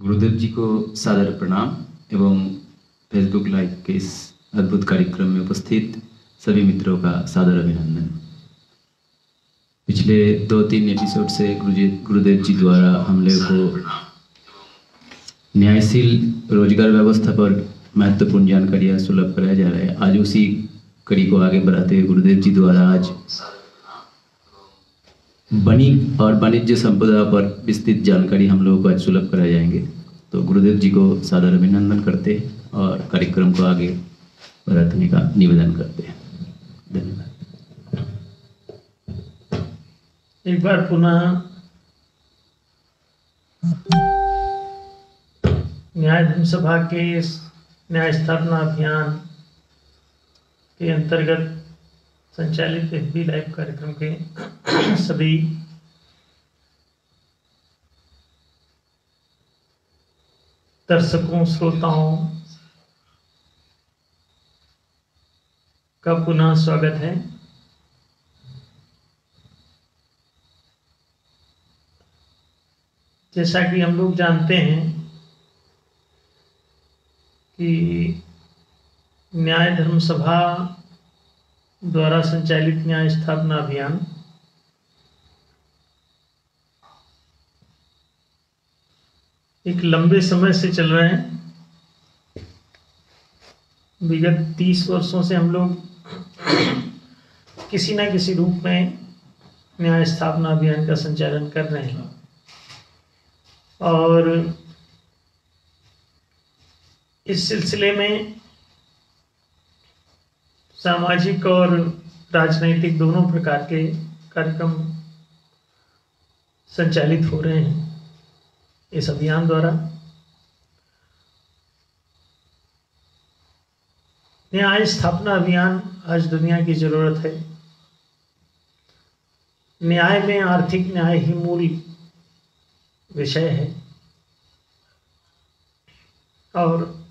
गुरुदेव जी को सादर प्रणाम एवं फेसबुक लाइव के इस अद्भुत कार्यक्रम में उपस्थित सभी मित्रों का सादर अभिनंदन। पिछले 2-3 एपिसोड से गुरुदेव जी द्वारा हम लोग को न्यायशील रोजगार व्यवस्था पर महत्वपूर्ण जानकारियाँ सुलभ कराया जा रहा है। आज उसी कड़ी को आगे बढ़ाते हुए गुरुदेव जी द्वारा आज वणिक और वाणिज्य संपदा पर विस्तृत जानकारी हम लोगों को आज सुलभ कराए जाएंगे। तो गुरुदेव जी को सादर अभिनंदन करते हैं और कार्यक्रम को आगे बढ़ाने का निवेदन करते हैं। धन्यवाद। एक बार पुनः न्याय धर्म सभा के न्याय स्थापना अभियान के अंतर्गत संचालित एफबी लाइव कार्यक्रम के सभी दर्शकों श्रोताओं का पुनः स्वागत है। जैसा कि हम लोग जानते हैं कि न्याय धर्म सभा द्वारा संचालित न्याय स्थापना अभियान एक लंबे समय से चल रहे हैं। विगत 30 वर्षों से हम लोग किसी न किसी रूप में न्याय स्थापना अभियान का संचालन कर रहे हैं और इस सिलसिले में सामाजिक और राजनैतिक दोनों प्रकार के कार्यक्रम संचालित हो रहे हैं इस अभियान द्वारा। न्याय स्थापना अभियान आज दुनिया की जरूरत है। न्याय में आर्थिक न्याय ही मूल विषय है और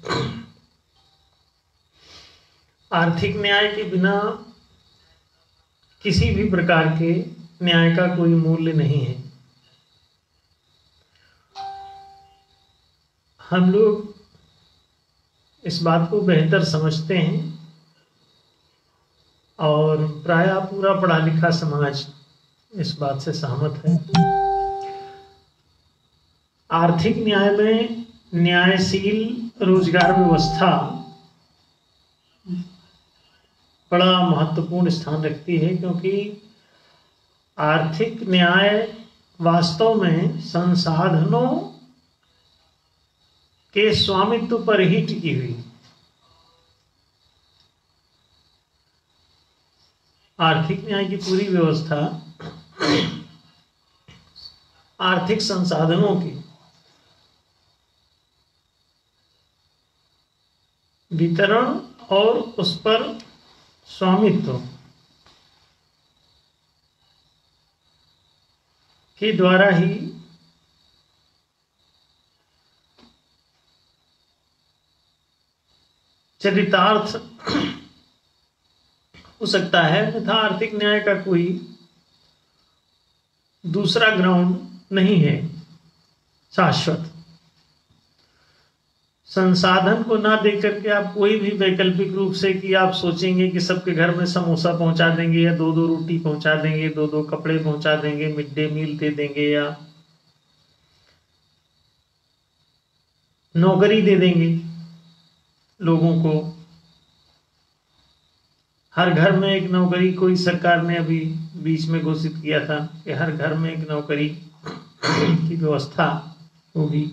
आर्थिक न्याय के बिना किसी भी प्रकार के न्याय का कोई मूल्य नहीं है। हम लोग इस बात को बेहतर समझते हैं और प्रायः पूरा पढ़ा लिखा समाज इस बात से सहमत है। आर्थिक न्याय में न्यायशील रोजगार व्यवस्था बड़ा महत्वपूर्ण स्थान रखती है, क्योंकि आर्थिक न्याय वास्तव में संसाधनों के स्वामित्व पर ही टिकी हुई। आर्थिक न्याय की पूरी व्यवस्था आर्थिक संसाधनों की वितरण और उस पर स्वामित्व के द्वारा ही चरितार्थ हो सकता है, तथा आर्थिक न्याय का कोई दूसरा ग्राउंड नहीं है शाश्वत। संसाधन को ना देकर के आप कोई भी वैकल्पिक रूप से कि आप सोचेंगे कि सबके घर में समोसा पहुंचा देंगे या 2-2 रोटी पहुंचा देंगे, 2-2 कपड़े पहुंचा देंगे, मिड डे मील दे देंगे या नौकरी दे देंगे लोगों को। हर घर में एक नौकरी कोई सरकार ने अभी बीच में घोषित किया था कि हर घर में एक नौकरी की व्यवस्था होगी।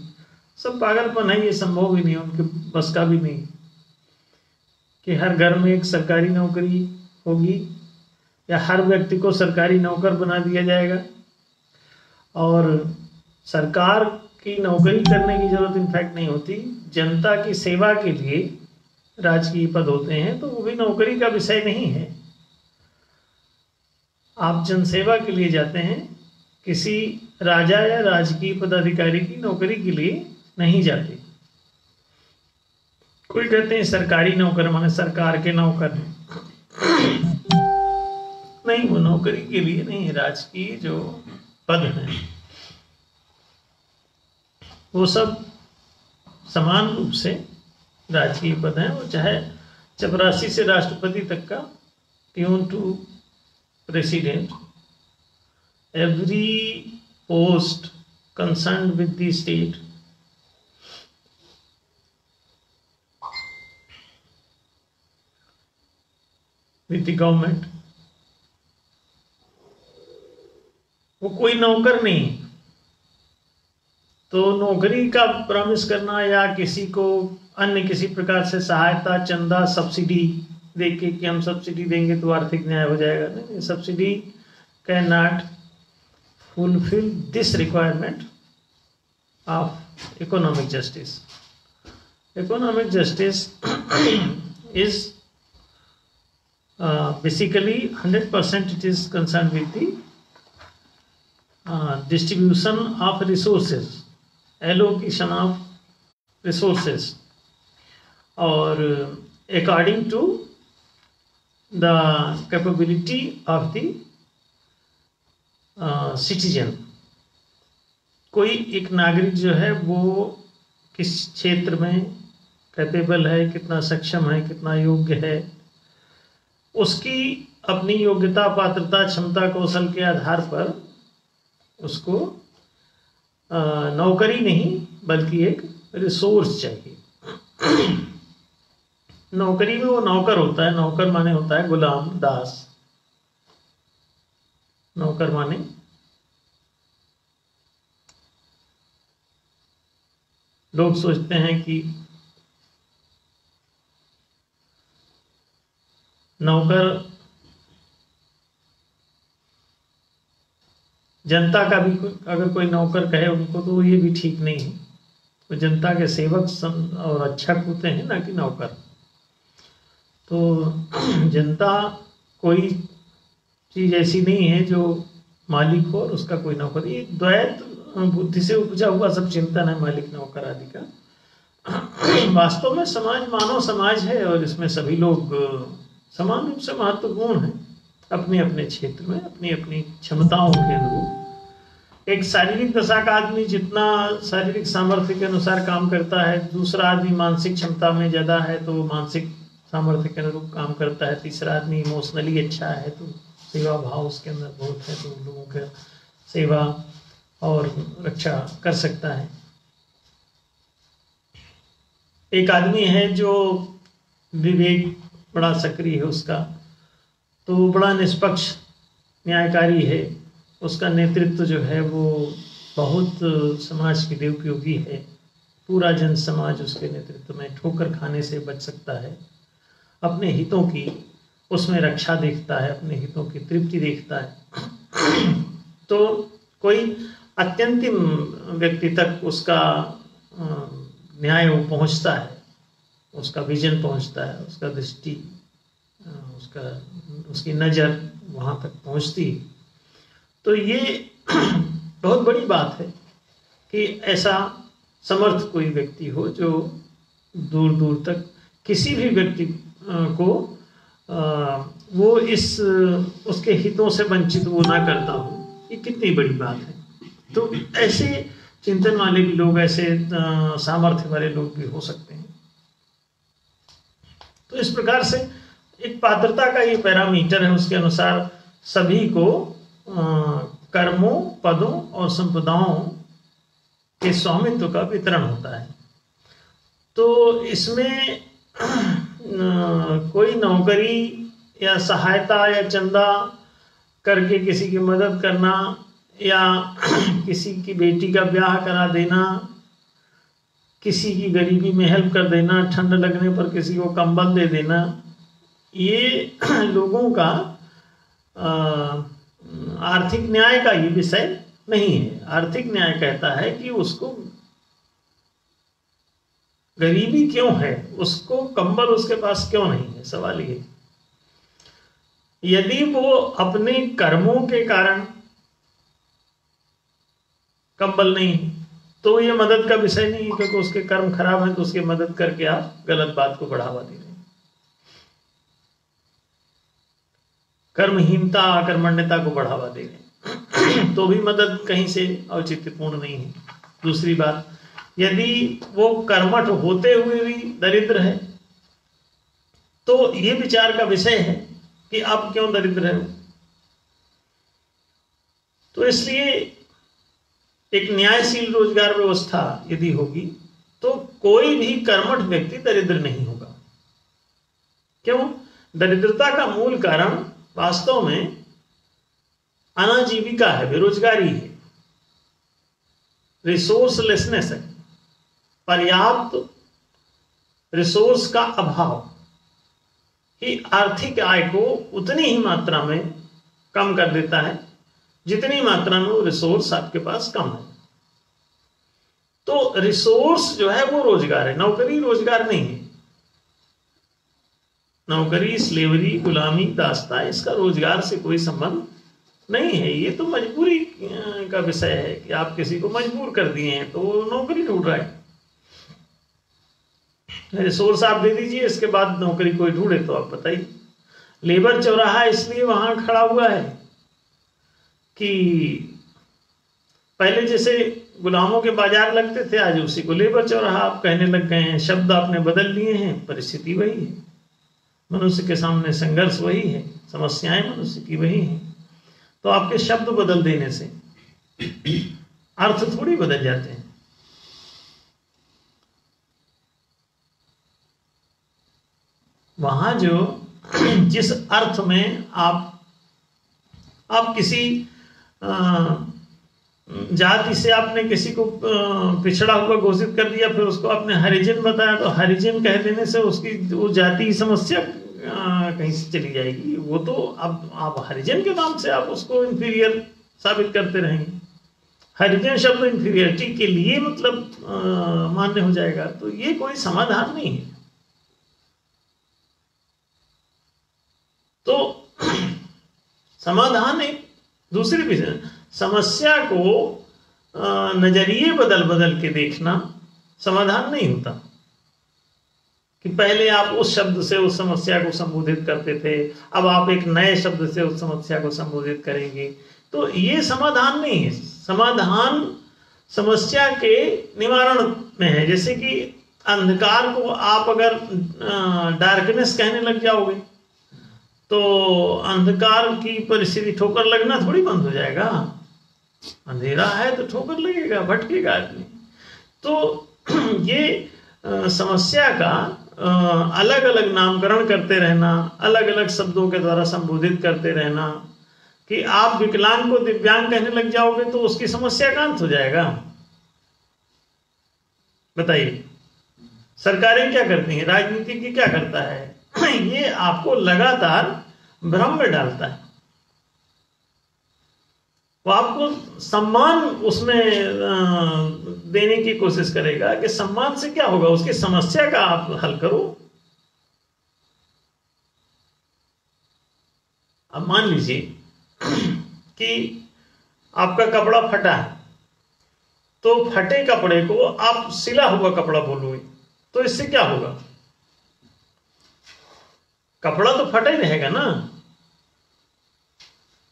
सब पागलपन है, ये संभव भी नहीं, उनके बस का भी नहीं कि हर घर में एक सरकारी नौकरी होगी या हर व्यक्ति को सरकारी नौकर बना दिया जाएगा। और सरकार की नौकरी करने की जरूरत इनफैक्ट नहीं होती। जनता की सेवा के लिए राजकीय पद होते हैं, तो वो भी नौकरी का विषय नहीं है। आप जनसेवा के लिए जाते हैं, किसी राजा या राजकीय पदाधिकारी की नौकरी के लिए नहीं जाते। कोई कहते हैं सरकारी नौकर माने सरकार के नौकर नहीं, वो नौकरी के लिए नहीं है। राजकीय जो पद हैं वो सब समान रूप से राजकीय पद हैं, वो चाहे चपरासी से राष्ट्रपति तक का, peon to president, every post concerned with the state with the government, वो कोई नौकर नहीं। तो नौकरी का प्रॉमिस करना या किसी को अन्य किसी प्रकार से सहायता, चंदा, सब्सिडी देके कि हम सब्सिडी देंगे तो आर्थिक न्याय हो जाएगा, नहीं। Subsidy can not fulfill this requirement of economic justice. Economic justice is basically 100% it is concerned with the distribution of resources, allocation of resources, or according to the capability of the citizen. कोई एक नागरिक जो है वो किस क्षेत्र में capable है, कितना सक्षम है, कितना योग्य है, उसकी अपनी योग्यता, पात्रता, क्षमता, कौशल के आधार पर उसको नौकरी नहीं बल्कि एक रिसोर्स चाहिए। नौकरी में वो नौकर होता है, नौकर माने होता है गुलाम, दास। नौकर माने लोग सोचते हैं कि नौकर जनता का भी, अगर कोई नौकर कहे उनको तो ये भी ठीक नहीं है। तो जनता के सेवक और रक्षक होते हैं ना कि नौकर। तो जनता कोई चीज ऐसी नहीं है जो मालिक हो और उसका कोई नौकर। ये द्वैत बुद्धि से उपजा हुआ सब चिंतन है मालिक नौकर आदि का। वास्तव में समाज मानव समाज है और इसमें सभी लोग समान रूप से महत्वपूर्ण हैं अपने अपने क्षेत्र में, अपनी अपनी क्षमताओं के अनुरूप। एक शारीरिक दशा का आदमी जितना शारीरिक सामर्थ्य के अनुसार काम करता है, दूसरा आदमी मानसिक क्षमता में ज्यादा है तो मानसिक सामर्थ्य के अनुरूप काम करता है, तीसरा आदमी इमोशनली अच्छा है तो सेवा भाव उसके अंदर बहुत है तो लोगों के सेवा और रक्षा कर सकता है। एक आदमी है जो विवेक बड़ा सक्रिय है उसका, तो बड़ा निष्पक्ष न्यायकारी है, उसका नेतृत्व जो है वो बहुत समाज के लिए उपयोगी है। पूरा जन समाज उसके नेतृत्व में ठोकर खाने से बच सकता है, अपने हितों की उसमें रक्षा देखता है, अपने हितों की तृप्ति देखता है। तो कोई अत्यंतिम व्यक्ति तक उसका न्याय वो पहुंचता है, उसका विजन पहुंचता है, उसका दृष्टि, उसकी नज़र वहाँ तक पहुंचती है। तो ये बहुत बड़ी बात है कि ऐसा समर्थ कोई व्यक्ति हो जो दूर दूर तक किसी भी व्यक्ति को वो उसके हितों से वंचित वो ना करता हो। ये कितनी बड़ी बात है। तो ऐसे चिंतन वाले भी लोग, ऐसे सामर्थ्य वाले लोग भी हो सकते हैं। तो इस प्रकार से एक पात्रता का ये पैरामीटर है, उसके अनुसार सभी को कर्मों, पदों और संपदाओं के स्वामित्व का वितरण होता है। तो इसमें कोई नौकरी या सहायता या चंदा करके किसी की मदद करना या किसी की बेटी का ब्याह करा देना, किसी की गरीबी में हेल्प कर देना, ठंड लगने पर किसी को कंबल दे देना, ये लोगों का आर्थिक न्याय का ये विषय नहीं है। आर्थिक न्याय कहता है कि उसको गरीबी क्यों है, उसको कंबल उसके पास क्यों नहीं है। सवाल ये, यदि वो अपने कर्मों के कारण कंबल नहीं तो ये मदद का विषय नहीं है, क्योंकि उसके कर्म खराब हैं तो उसकी मदद करके आप गलत बात को बढ़ावा दे रहे हैं। कर्महीनता, आकर्मण्यता को बढ़ावा दे रहे हैं तो भी मदद कहीं से औचित्यपूर्ण नहीं है। दूसरी बात, यदि वो कर्मठ होते हुए भी दरिद्र है तो ये विचार का विषय है कि आप क्यों दरिद्र है। तो इसलिए एक न्यायशील रोजगार व्यवस्था यदि होगी तो कोई भी कर्मठ व्यक्ति दरिद्र नहीं होगा। क्यों? दरिद्रता का मूल कारण वास्तव में अनाजीविका है, बेरोजगारी है, रिसोर्सलेसनेस है, पर्याप्त रिसोर्स का अभाव ही आर्थिक आय को उतनी ही मात्रा में कम कर देता है जितनी मात्रा में वो रिसोर्स आपके पास कम है। तो रिसोर्स जो है वो रोजगार है, नौकरी रोजगार नहीं है। नौकरी, स्लेवरी, गुलामी, दास्ता, इसका रोजगार से कोई संबंध नहीं है। ये तो मजबूरी का विषय है कि आप किसी को मजबूर कर दिए हैं तो वो नौकरी ढूंढ रहा है। रिसोर्स आप दे दीजिए, इसके बाद नौकरी कोई ढूंढे तो आप बताइए। लेबर चौराहा इसलिए वहां खड़ा हुआ है कि पहले जैसे गुलामों के बाजार लगते थे, आज उसी को लेबर चौराहा आप कहने लग गए हैं। शब्द आपने बदल लिए हैं, परिस्थिति वही है, मनुष्य के सामने संघर्ष वही है, समस्याएं मनुष्य की वही हैं। तो आपके शब्द बदल देने से अर्थ थोड़ी बदल जाते हैं। वहां जो जिस अर्थ में आप किसी जाति से आपने किसी को पिछड़ा हुआ घोषित कर दिया, फिर उसको आपने हरिजन बताया, तो हरिजन कह देने से उसकी वो जाति की समस्या कहीं से चली जाएगी। वो तो अब आप हरिजन के नाम से आप उसको इंफीरियर साबित करते रहेंगे। हरिजन शब्द इंफीरियरिटी के लिए मतलब मान्य हो जाएगा, तो ये कोई समाधान नहीं है। तो समाधान एक दूसरी विषय, समस्या को नजरिए बदल बदल के देखना समाधान नहीं होता। कि पहले आप उस शब्द से उस समस्या को संबोधित करते थे, अब आप एक नए शब्द से उस समस्या को संबोधित करेंगे, तो ये समाधान नहीं है। समाधान समस्या के निवारण में है। जैसे कि अंधकार को आप अगर डार्कनेस कहने लग जाओगे तो अंधकार की परिस्थिति, ठोकर लगना थोड़ी बंद हो जाएगा। अंधेरा है तो ठोकर लगेगा, भटकेगा आदमी। तो ये समस्या का अलग अलग नामकरण करते रहना, अलग अलग शब्दों के द्वारा संबोधित करते रहना, कि आप विकलांग को दिव्यांग कहने लग जाओगे तो उसकी समस्या का अंत हो जाएगा। बताइए, सरकारें क्या करती हैं, राजनीति की क्या करता है, ये आपको लगातार भ्रम में डालता है। वो आपको सम्मान उसमें देने की कोशिश करेगा कि सम्मान से क्या होगा, उसकी समस्या का आप हल करो। अब मान लीजिए कि आपका कपड़ा फटा है, तो फटे कपड़े को आप सिला हुआ कपड़ा बोलोगे, तो इससे क्या होगा, कपड़ा तो फटा ही रहेगा ना।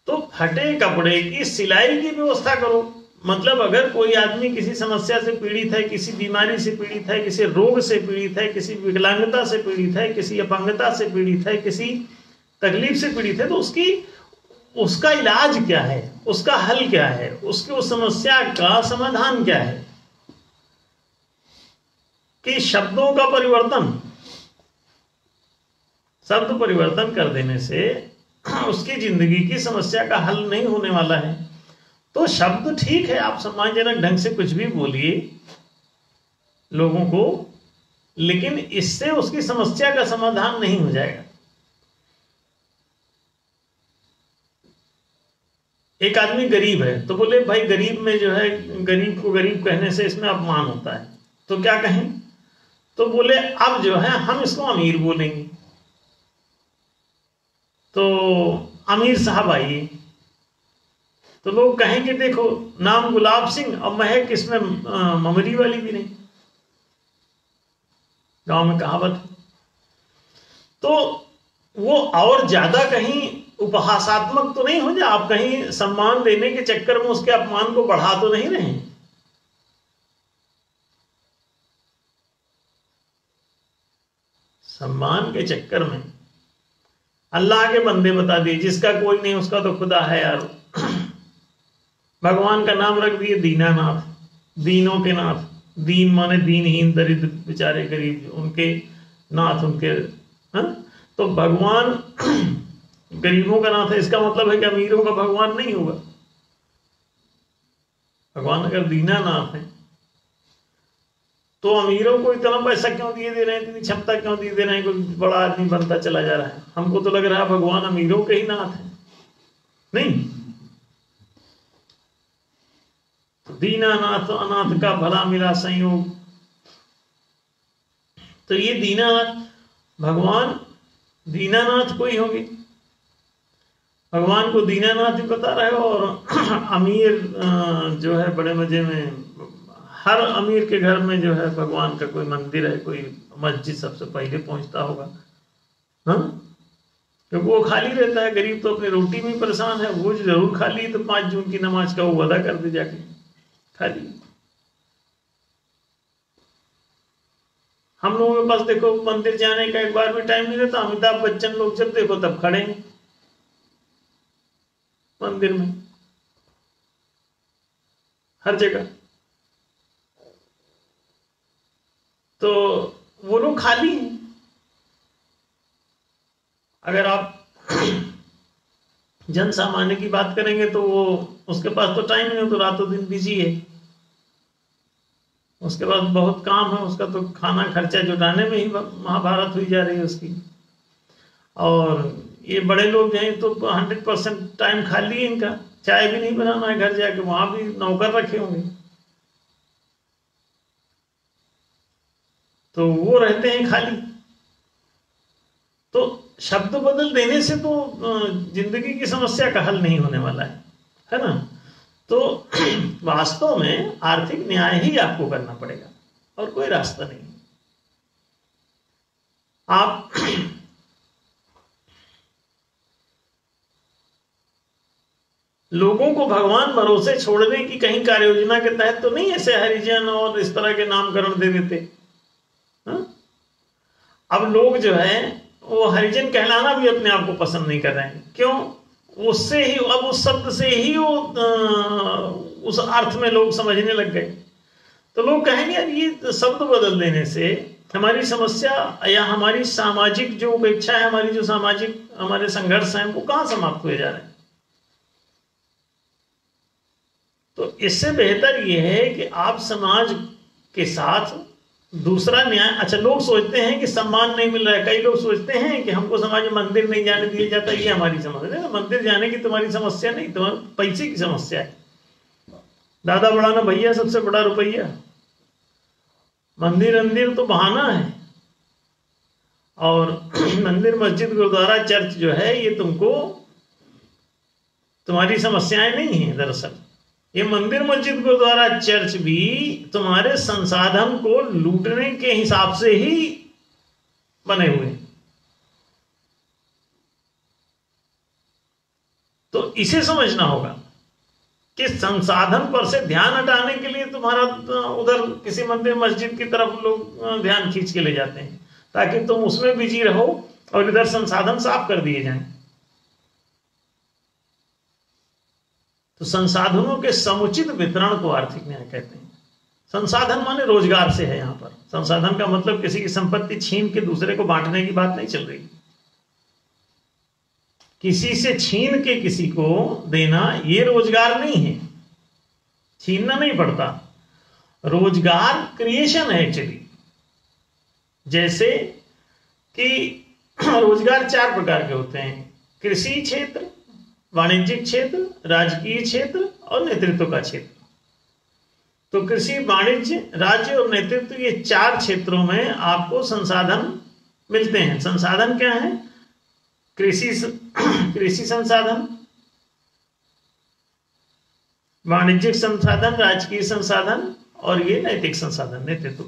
तो फटे कपड़े की सिलाई की व्यवस्था करो। मतलब अगर कोई आदमी किसी समस्या से पीड़ित है, किसी बीमारी से पीड़ित है, किसी रोग से पीड़ित है, किसी विकलांगता से पीड़ित है, किसी अपंगता से पीड़ित है, किसी तकलीफ से पीड़ित है, तो उसका इलाज क्या है, उसका हल क्या है, उसकी उस समस्या का समाधान क्या है। कि शब्दों का परिवर्तन, शब्द परिवर्तन कर देने से उसकी जिंदगी की समस्या का हल नहीं होने वाला है। तो शब्द ठीक है, आप सम्मानजनक ढंग से कुछ भी बोलिए लोगों को, लेकिन इससे उसकी समस्या का समाधान नहीं हो जाएगा। एक आदमी गरीब है तो बोले भाई गरीब में जो है, गरीब को गरीब कहने से इसमें अपमान होता है, तो क्या कहें, तो बोले अब जो है हम इसको अमीर बोलेंगे। तो अमीर साहब आइए, तो लोग कहेंगे देखो नाम गुलाब सिंह और महक इसमें ममरी वाली भी नहीं, गांव में कहावत है। तो वो और ज्यादा कहीं उपहासात्मक तो नहीं हो जाए, आप कहीं सम्मान देने के चक्कर में उसके अपमान को बढ़ा तो नहीं रहे। सम्मान के चक्कर में अल्लाह के बंदे बता दिए, जिसका कोई नहीं उसका तो खुदा है यार। भगवान का नाम रख दिए दीनानाथ, दीनों के नाथ। दीन माने दीनहीन, दरिद्र बेचारे गरीब, उनके नाथ, उनके तो भगवान गरीबों का नाथ है। इसका मतलब है कि अमीरों का भगवान नहीं होगा। भगवान अगर दीनानाथ है तो अमीरों को इतना पैसा क्यों दिए दे रहे हैं, इतनी क्षमता क्यों दिए दे रहे हैं, कोई बड़ा आदमी बनता चला जा रहा है। हमको तो लग रहा है भगवान अमीरों के ही नाथ है, नहीं। तो दीनानाथ, अनाथ का भला मिला संयोग। तो ये दीनानाथ, भगवान दीनानाथ कोई होगी, भगवान को दीनानाथ ही पता रहे। और अमीर जो है बड़े मजे में, हर अमीर के घर में जो है भगवान का कोई मंदिर है, कोई मस्जिद सबसे पहले पहुंचता होगा, हाँ, क्योंकि वो खाली रहता है। गरीब तो अपनी रोटी में परेशान है, वो जरूर खाली है, तो 5 जून की नमाज का वो अदा कर दे जाके खाली। हम लोगों के पास देखो मंदिर जाने का एक बार भी टाइम नहीं रहता। अमिताभ बच्चन लोग जब देखो तब खड़े हैं मंदिर में, हर जगह। तो वो लोग खाली हैं। अगर आप जन सामान्य की बात करेंगे तो वो, उसके पास तो टाइम नहीं हो, तो रातों दिन बिजी है, उसके पास बहुत काम है, उसका तो खाना खर्चा जुटाने में ही महाभारत हुई जा रही है उसकी। और ये बड़े लोग हैं तो 100% टाइम खाली है इनका। चाय भी नहीं बनाना है घर जाके, वहां भी नौकर रखे होंगे, तो वो रहते हैं खाली। तो शब्द बदल देने से तो जिंदगी की समस्या का हल नहीं होने वाला है ना। तो वास्तव में आर्थिक न्याय ही आपको करना पड़ेगा और कोई रास्ता नहीं। आप लोगों को भगवान भरोसे छोड़ने की कहीं कार्य योजना के तहत तो नहीं ऐसे हरिजन और इस तरह के नामकरण दे देते। अब लोग जो है वो हरिजन कहलाना भी अपने आप को पसंद नहीं कर रहे हैं। क्यों? उससे ही, अब उस शब्द से ही वो उस अर्थ में लोग समझने लग गए। तो लोग कहेंगे यार ये शब्द बदल देने से हमारी समस्या या हमारी सामाजिक जो उपेक्षा है, हमारी जो सामाजिक हमारे संघर्ष हैं, वो कहां समाप्त हुए जा रहे हैं। तो इससे बेहतर ये है कि आप समाज के साथ दूसरा न्याय। अच्छा, लोग सोचते हैं कि सम्मान नहीं मिल रहा है। कई लोग सोचते हैं कि हमको समाज में मंदिर नहीं जाने दिया जाता, ये हमारी समस्या है। मंदिर जाने की तुम्हारी समस्या नहीं, तुम्हारे पैसे की समस्या है। दादा बड़ा ना भैया, सबसे बड़ा रुपया। मंदिर तो बहाना है। और मंदिर, मस्जिद, गुरुद्वारा, चर्च जो है ये तुमको, तुम्हारी समस्याएं नहीं है। दरअसल ये मंदिर, मस्जिद, गुरुद्वारा, चर्च भी तुम्हारे संसाधन को लूटने के हिसाब से ही बने हुए। तो इसे समझना होगा कि संसाधन पर से ध्यान हटाने के लिए तुम्हारा उधर किसी मंदिर मस्जिद की तरफ लोग ध्यान खींच के ले जाते हैं ताकि तुम उसमें बिजी रहो और इधर संसाधन साफ कर दिए जाएं। तो संसाधनों के समुचित वितरण को आर्थिक न्याय कहते हैं। संसाधन माने रोजगार से है। यहां पर संसाधन का मतलब किसी की संपत्ति छीन के दूसरे को बांटने की बात नहीं चल रही। किसी से छीन के किसी को देना ये रोजगार नहीं है, छीनना नहीं पड़ता। रोजगार क्रिएशन है एक्चुअली। जैसे कि रोजगार 4 प्रकार के होते हैं: कृषि क्षेत्र, वाणिज्यिक क्षेत्र, राजकीय क्षेत्र और नेतृत्व का क्षेत्र। तो कृषि, वाणिज्य, राज्य और नेतृत्व, ये 4 क्षेत्रों में आपको संसाधन मिलते हैं। संसाधन क्या है? कृषि संसाधन, वाणिज्यिक संसाधन, राजकीय संसाधन और ये नैतिक संसाधन, नेतृत्व।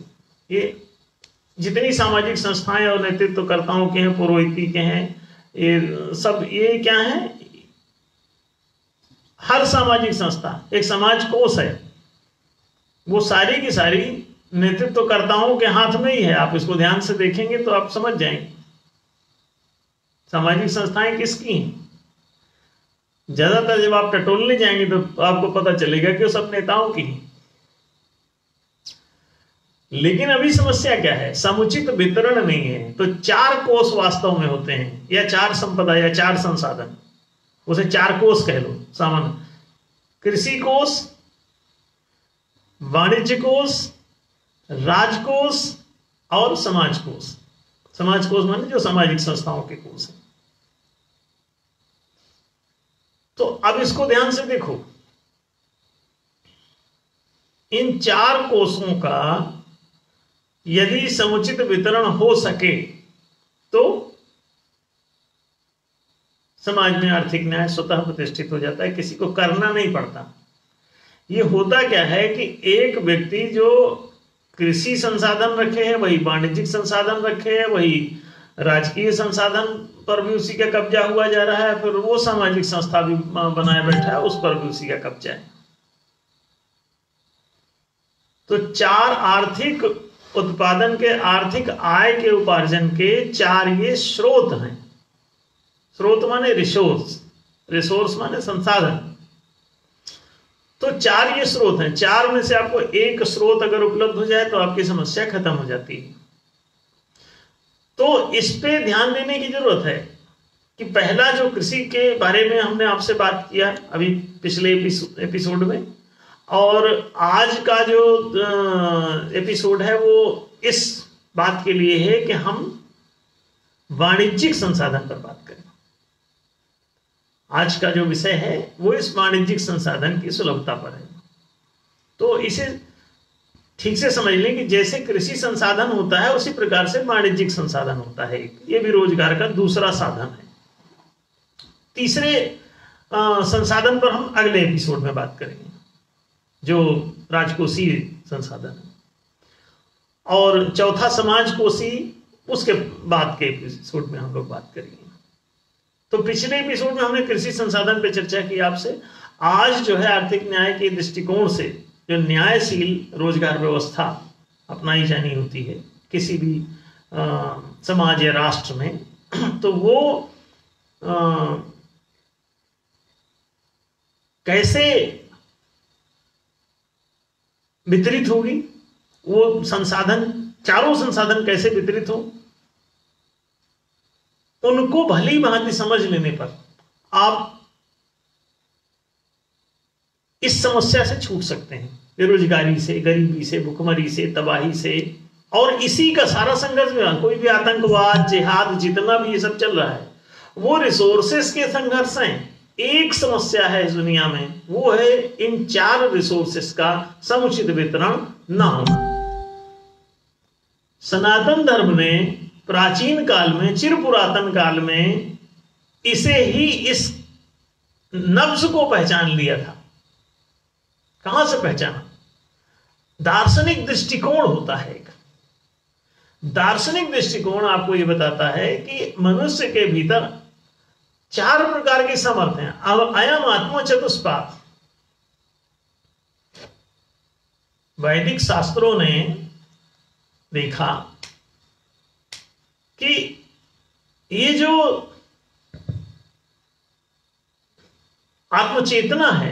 ये जितनी सामाजिक संस्थाएं और नेतृत्वकर्ताओं के हैं, पुरोहिती के हैं, ये सब ये क्या है? हर सामाजिक संस्था एक समाज कोष है। वो सारी की सारी नेतृत्वकर्ताओं के हाथ में ही है। आप इसको ध्यान से देखेंगे तो आप समझ जाएंगे सामाजिक संस्थाएं किसकी हैं। ज्यादातर जब आप टटोलने जाएंगे तो आपको पता चलेगा कि वो सब नेताओं की हैं। लेकिन अभी समस्या क्या है, समुचित वितरण नहीं है। तो 4 कोष वास्तव में होते हैं, या 4 संपदा या 4 संसाधन, उसे 4 कोष कह लो सामान्य। कृषि कोष, वाणिज्य कोष, राजकोष और समाज कोष। समाज कोष माने जो सामाजिक संस्थाओं के कोष हैं। तो अब इसको ध्यान से देखो, इन 4 कोषों का यदि समुचित वितरण हो सके तो समाज में आर्थिक न्याय स्वतः प्रतिष्ठित हो जाता है, किसी को करना नहीं पड़ता। ये होता क्या है कि एक व्यक्ति जो कृषि संसाधन रखे है, वही वाणिज्यिक संसाधन रखे है, वही राजकीय संसाधन पर भी उसी का कब्जा हुआ जा रहा है, फिर वो सामाजिक संस्था भी बनाए बैठा है, उस पर भी उसी का कब्जा है। तो 4 आर्थिक उत्पादन के, आर्थिक आय के उपार्जन के 4 ये स्रोत हैं। स्रोत माने रिसोर्स, रिसोर्स माने संसाधन। तो 4 ये स्रोत हैं। 4 में से आपको एक स्रोत अगर उपलब्ध हो जाए तो आपकी समस्या खत्म हो जाती है। तो इस पे ध्यान देने की जरूरत है कि पहला जो कृषि के बारे में हमने आपसे बात किया अभी पिछले एपिसोड में, और आज का जो एपिसोड है वो इस बात के लिए है कि हम वाणिज्यिक संसाधन पर बात करें। आज का जो विषय है वो इस वाणिज्यिक संसाधन की सुलभता पर है। तो इसे ठीक से समझ लें कि जैसे कृषि संसाधन होता है उसी प्रकार से वाणिज्यिक संसाधन होता है। ये भी रोजगार का दूसरा साधन है। तीसरे संसाधन पर हम अगले एपिसोड में बात करेंगे, जो राजकोषीय संसाधन है। और चौथा समाजकोषी उसके बाद के एपिसोड में हम लोग बात करेंगे। तो पिछले एपिसोड में हमने कृषि संसाधन पे चर्चा की आपसे। आज जो है आर्थिक न्याय के दृष्टिकोण से जो न्यायशील रोजगार व्यवस्था अपनाई जानी होती है किसी भी समाज या राष्ट्र में, तो वो कैसे वितरित होगी, वो संसाधन, चारों संसाधन कैसे वितरित हो, उनको भली भांति समझ लेने पर आप इस समस्या से छूट सकते हैं। बेरोजगारी से, गरीबी से, भुखमरी से, तबाही से, और इसी का सारा संघर्ष में कोई भी आतंकवाद, जिहाद, जितना भी ये सब चल रहा है वो रिसोर्सेस के संघर्ष हैं। एक समस्या है इस दुनिया में, वो है इन 4 रिसोर्सेस का समुचित वितरण न होना। सनातन धर्म ने प्राचीन काल में, चिर पुरातन काल में इसे ही, इस नब्ज को पहचान लिया था। कहां से पहचाना? दार्शनिक दृष्टिकोण होता है एक। दार्शनिक दृष्टिकोण आपको यह बताता है कि मनुष्य के भीतर 4 प्रकार के समर्थ हैं। अब अयम आत्मा चतुष्पाद। वैदिक शास्त्रों ने देखा कि ये जो आत्मचेतना है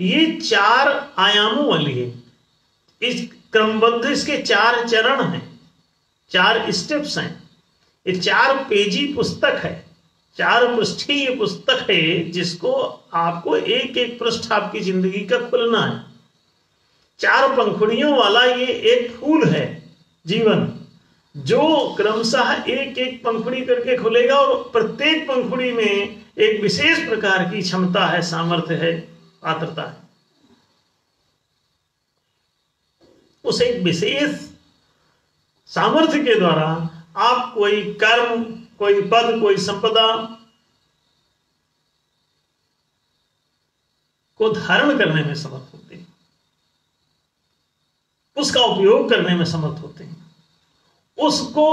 ये 4 आयामों वाली है। इस क्रमबद्ध इसके 4 चरण हैं, 4 स्टेप्स हैं। ये 4 पेजी पुस्तक है, 4 पृष्ठीय पुस्तक है, जिसको आपको एक एक पृष्ठ आपकी जिंदगी का खुलना है। 4 पंखुड़ियों वाला ये एक फूल है जीवन, जो क्रमशः एक एक पंखुड़ी करके खुलेगा, और प्रत्येक पंखुड़ी में एक विशेष प्रकार की क्षमता है, सामर्थ्य है, पात्रता है। उस एक विशेष सामर्थ्य के द्वारा आप कोई कर्म, कोई पद, कोई संपदा को धारण करने में समर्थ होते हैं, उसका उपयोग करने में समर्थ होते हैं, उसको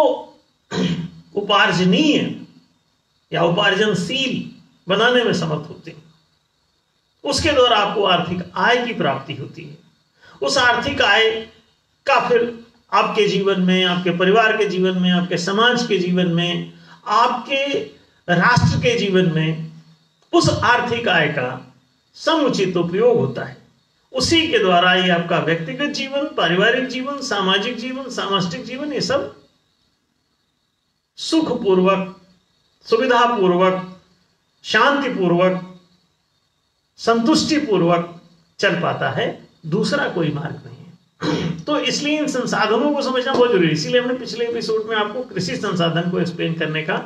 उपार्जनीय या उपार्जनशील बनाने में समर्थ होते हैं। उसके द्वारा आपको आर्थिक आय की प्राप्ति होती है। उस आर्थिक आय का फिर आपके जीवन में, आपके परिवार के जीवन में, आपके समाज के जीवन में, आपके राष्ट्र के जीवन में उस आर्थिक आय का समुचित उपयोग होता है। उसी के द्वारा ही आपका व्यक्तिगत जीवन, पारिवारिक जीवन, सामाजिक जीवन, सामष्टिक जीवन, ये सब सुखपूर्वक, सुविधापूर्वक, शांतिपूर्वक, संतुष्टिपूर्वक चल पाता है। दूसरा कोई मार्ग नहीं है। तो इसलिए इन संसाधनों को समझना बहुत जरूरी है। इसीलिए हमने पिछले एपिसोड में आपको कृषि संसाधन को एक्सप्लेन करने का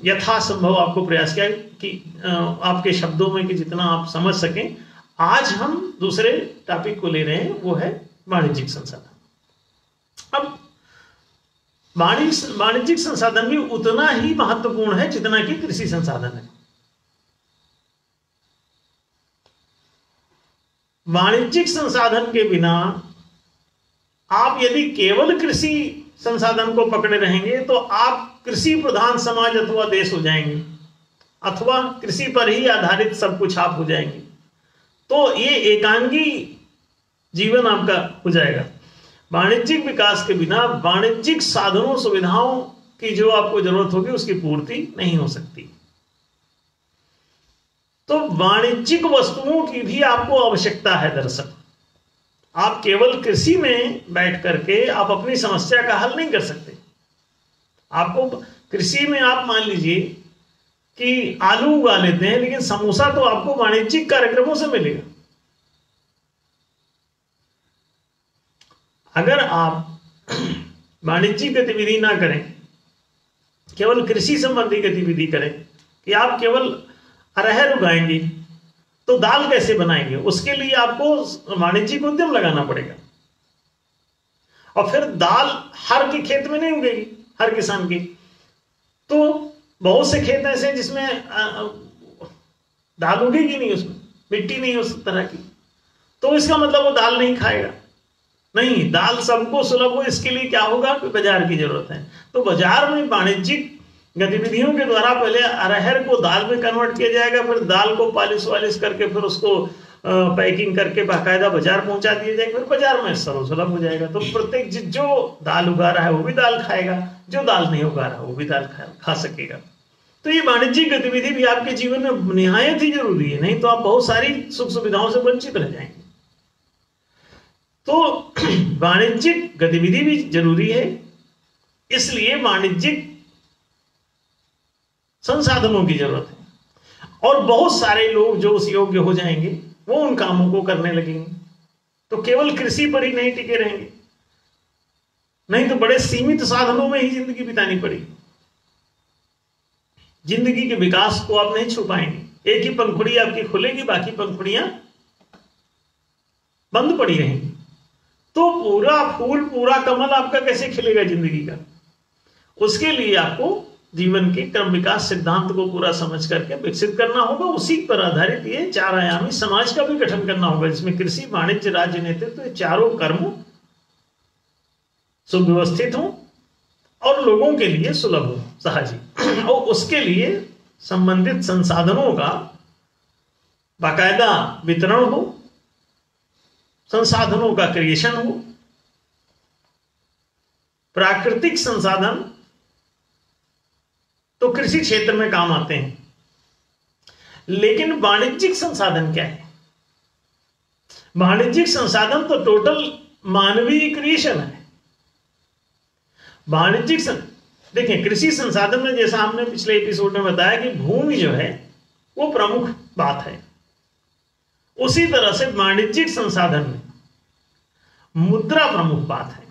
यथासंभव आपको प्रयास किया कि आपके शब्दों में कि जितना आप समझ सकें। आज हम दूसरे टॉपिक को ले रहे हैं, वो है वाणिज्यिक संसाधन। अब वाणिज्यिक संसाधन भी उतना ही महत्वपूर्ण है जितना कि कृषि संसाधन है। वाणिज्यिक संसाधन के बिना आप यदि केवल कृषि संसाधन को पकड़े रहेंगे तो आप कृषि प्रधान समाज अथवा देश हो जाएंगे, अथवा कृषि पर ही आधारित सब कुछ आप हो जाएंगे। तो ये एकांगी जीवन आपका हो जाएगा। वाणिज्यिक विकास के बिना वाणिज्यिक साधनों सुविधाओं की जो आपको जरूरत होगी उसकी पूर्ति नहीं हो सकती। तो वाणिज्यिक वस्तुओं की भी आपको आवश्यकता है। दरअसल आप केवल कृषि में बैठ करके आप अपनी समस्या का हल नहीं कर सकते। आपको कृषि में आप मान लीजिए कि आलू उगा लेते हैं, लेकिन समोसा तो आपको वाणिज्यिक कार्यक्रमों से मिलेगा। अगर आप वाणिज्यिक गतिविधि ना करें, केवल कृषि संबंधी गतिविधि करें कि आप केवल अरहर उगाएंगे तो दाल कैसे बनाएंगे, उसके लिए आपको वाणिज्यिक उद्यम लगाना पड़ेगा। और फिर दाल हर के खेत में नहीं उगेगी, हर किसान की। तो बहुत से खेत ऐसे जिसमें दाल उगेगी नहीं, उसमें मिट्टी नहीं उस तरह की, तो इसका मतलब वो दाल नहीं खाएगा। नहीं, दाल सबको सुलभ हो इसके लिए क्या होगा कि बाजार की जरूरत है। तो बाजार में वाणिज्यिक गतिविधियों के द्वारा पहले अरहर को दाल में कन्वर्ट किया जाएगा, फिर दाल को पॉलिश वालिश करके फिर उसको पैकिंग करके बाकायदा बाजार पहुंचा दिया जाएगा, फिर बाजार में सर्वसुलभ हो जाएगा। तो प्रत्येक जो दाल उगा रहा है वो भी दाल खाएगा, जो दाल नहीं उगा रहा वो भी दाल खा सकेगा। तो ये वाणिज्यिक गतिविधि भी आपके जीवन में निहायत ही जरूरी है, नहीं तो आप बहुत सारी सुख सुविधाओं से वंचित रह जाएंगे। तो वाणिज्यिक गतिविधि भी जरूरी है, इसलिए वाणिज्यिक संसाधनों की जरूरत है। और बहुत सारे लोग जो उस योग्य हो जाएंगे वो उन कामों को करने लगेंगे। तो केवल कृषि पर ही नहीं टिके रहेंगे, नहीं तो बड़े सीमित साधनों में ही जिंदगी बितानी पड़ेगी। जिंदगी के विकास को आप नहीं छू पाएंगे। एक ही पंखुड़ी आपकी खुलेगी, बाकी पंखुड़ियां बंद पड़ी रहेंगी। तो पूरा फूल, पूरा कमल आपका कैसे खिलेगा जिंदगी का? उसके लिए आपको जीवन के क्रम विकास सिद्धांत को पूरा समझ करके विकसित करना होगा। उसी पर आधारित ये 4 आयामी समाज का भी गठन करना होगा, जिसमें कृषि, वाणिज्य, राज्य, नेतृत्व, ये चारों कर्म सुव्यवस्थित हो और लोगों के लिए सुलभ हो, सहज। और उसके लिए संबंधित संसाधनों का बाकायदा वितरण हो, संसाधनों का क्रिएशन हो। प्राकृतिक संसाधन तो कृषि क्षेत्र में काम आते हैं, लेकिन वाणिज्यिक संसाधन क्या है? वाणिज्यिक संसाधन तो टोटल मानवीय क्रिएशन है। वाणिज्यिक देखिए, कृषि संसाधन में जैसा हमने पिछले एपिसोड में बताया कि भूमि जो है वो प्रमुख बात है, उसी तरह से वाणिज्यिक संसाधन में मुद्रा प्रमुख बात है।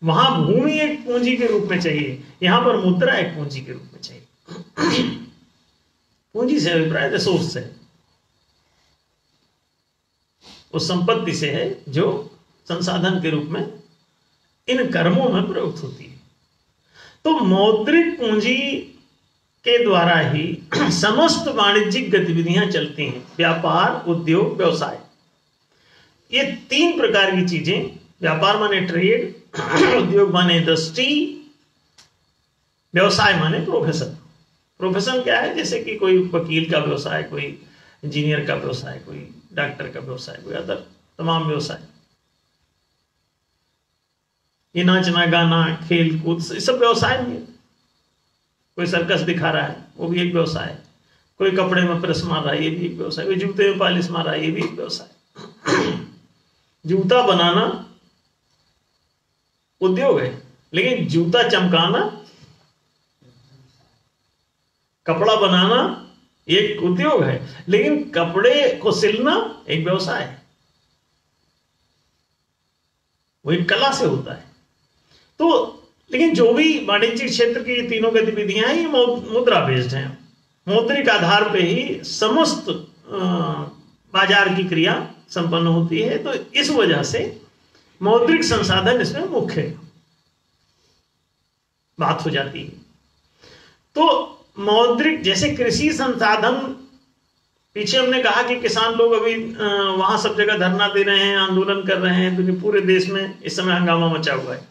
वहां भूमि एक पूंजी के रूप में चाहिए, यहां पर मुद्रा एक पूंजी के रूप में चाहिए। पूंजी से अभिप्राय रिसोर्स से, उस संपत्ति से है जो संसाधन के रूप में इन कर्मों में प्रयुक्त होती है। तो मौद्रिक पूंजी के द्वारा ही समस्त वाणिज्यिक गतिविधियां चलती हैं। व्यापार, उद्योग, व्यवसाय, ये 3 प्रकार की चीजें। व्यापार माने ट्रेड, उद्योग माने इंडस्ट्री, व्यवसाय माने प्रोफेशन। प्रोफेशन क्या है? जैसे कि कोई वकील का व्यवसाय, कोई इंजीनियर का व्यवसाय, कोई डॉक्टर का व्यवसाय, कोई अदर तमाम व्यवसाय। ये नाचना गाना खेल कूद सब व्यवसाय भी है। कोई सर्कस दिखा रहा है वो भी एक व्यवसाय है, कोई कपड़े में प्रेस मार रहा है ये भी एक व्यवसाय, कोई जूते में पॉलिश मार रहा है ये भी एक व्यवसाय। जूता बनाना उद्योग है, लेकिन जूता चमकाना, कपड़ा बनाना एक उद्योग है, लेकिन कपड़े को सिलना एक व्यवसाय है, वो एक कला से होता है। तो लेकिन जो भी वाणिज्यिक क्षेत्र की तीनों गतिविधियां हैं ये मुद्रा बेस्ड हैं, मौद्रिक आधार पे ही समस्त बाजार की क्रिया संपन्न होती है। तो इस वजह से मौद्रिक संसाधन इसमें मुख्य बात हो जाती है। तो मौद्रिक जैसे कृषि संसाधन, पीछे हमने कहा कि किसान लोग अभी वहां सब जगह धरना दे रहे हैं, आंदोलन कर रहे हैं, तो पूरे देश में इस समय हंगामा मचा हुआ है।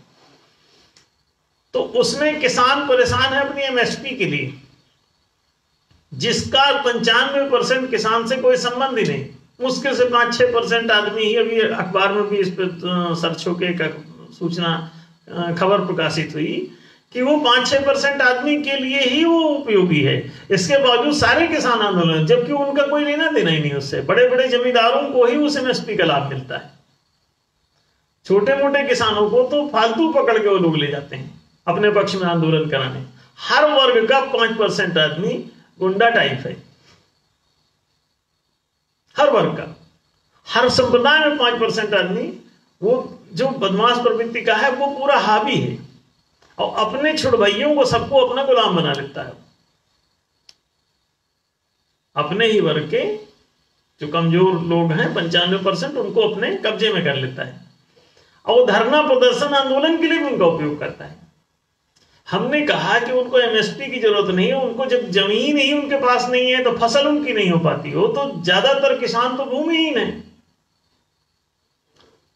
तो उसमें किसान परेशान है अपनी एमएसपी के लिए, जिसका 95% किसान से कोई संबंध ही नहीं। मुश्किल से 5-6% आदमी ही, अभी अखबार में भी इस पर सर्च होके सूचना खबर प्रकाशित हुई कि वो 5-6% आदमी के लिए ही वो उपयोगी है। इसके बावजूद सारे किसान आंदोलन, जबकि उनका कोई लेना देना ही नहीं उससे। बड़े बड़े जमींदारों को ही उस एमएसपी का लाभ मिलता है, छोटे मोटे किसानों को तो फालतू पकड़ के वो लोग ले जाते हैं अपने पक्ष में आंदोलन कराने। हर वर्ग का 5% आदमी गुंडा टाइप है, हर वर्ग का, हर संप्रदाय में 5% आदमी वो जो बदमाश प्रवृत्ति का है वो पूरा हावी है, और अपने छुड़भइयों को सबको अपना गुलाम बना लेता है। अपने ही वर्ग के जो कमजोर लोग हैं 95% उनको अपने कब्जे में कर लेता है, और वो धरना प्रदर्शन आंदोलन के लिए भी उनका उपयोग करता है। हमने कहा कि उनको एमएसपी की जरूरत नहीं है, उनको जब जमीन ही उनके पास नहीं है तो फसल उनकी नहीं हो पाती हो, तो ज्यादातर किसान तो भूमिहीन है।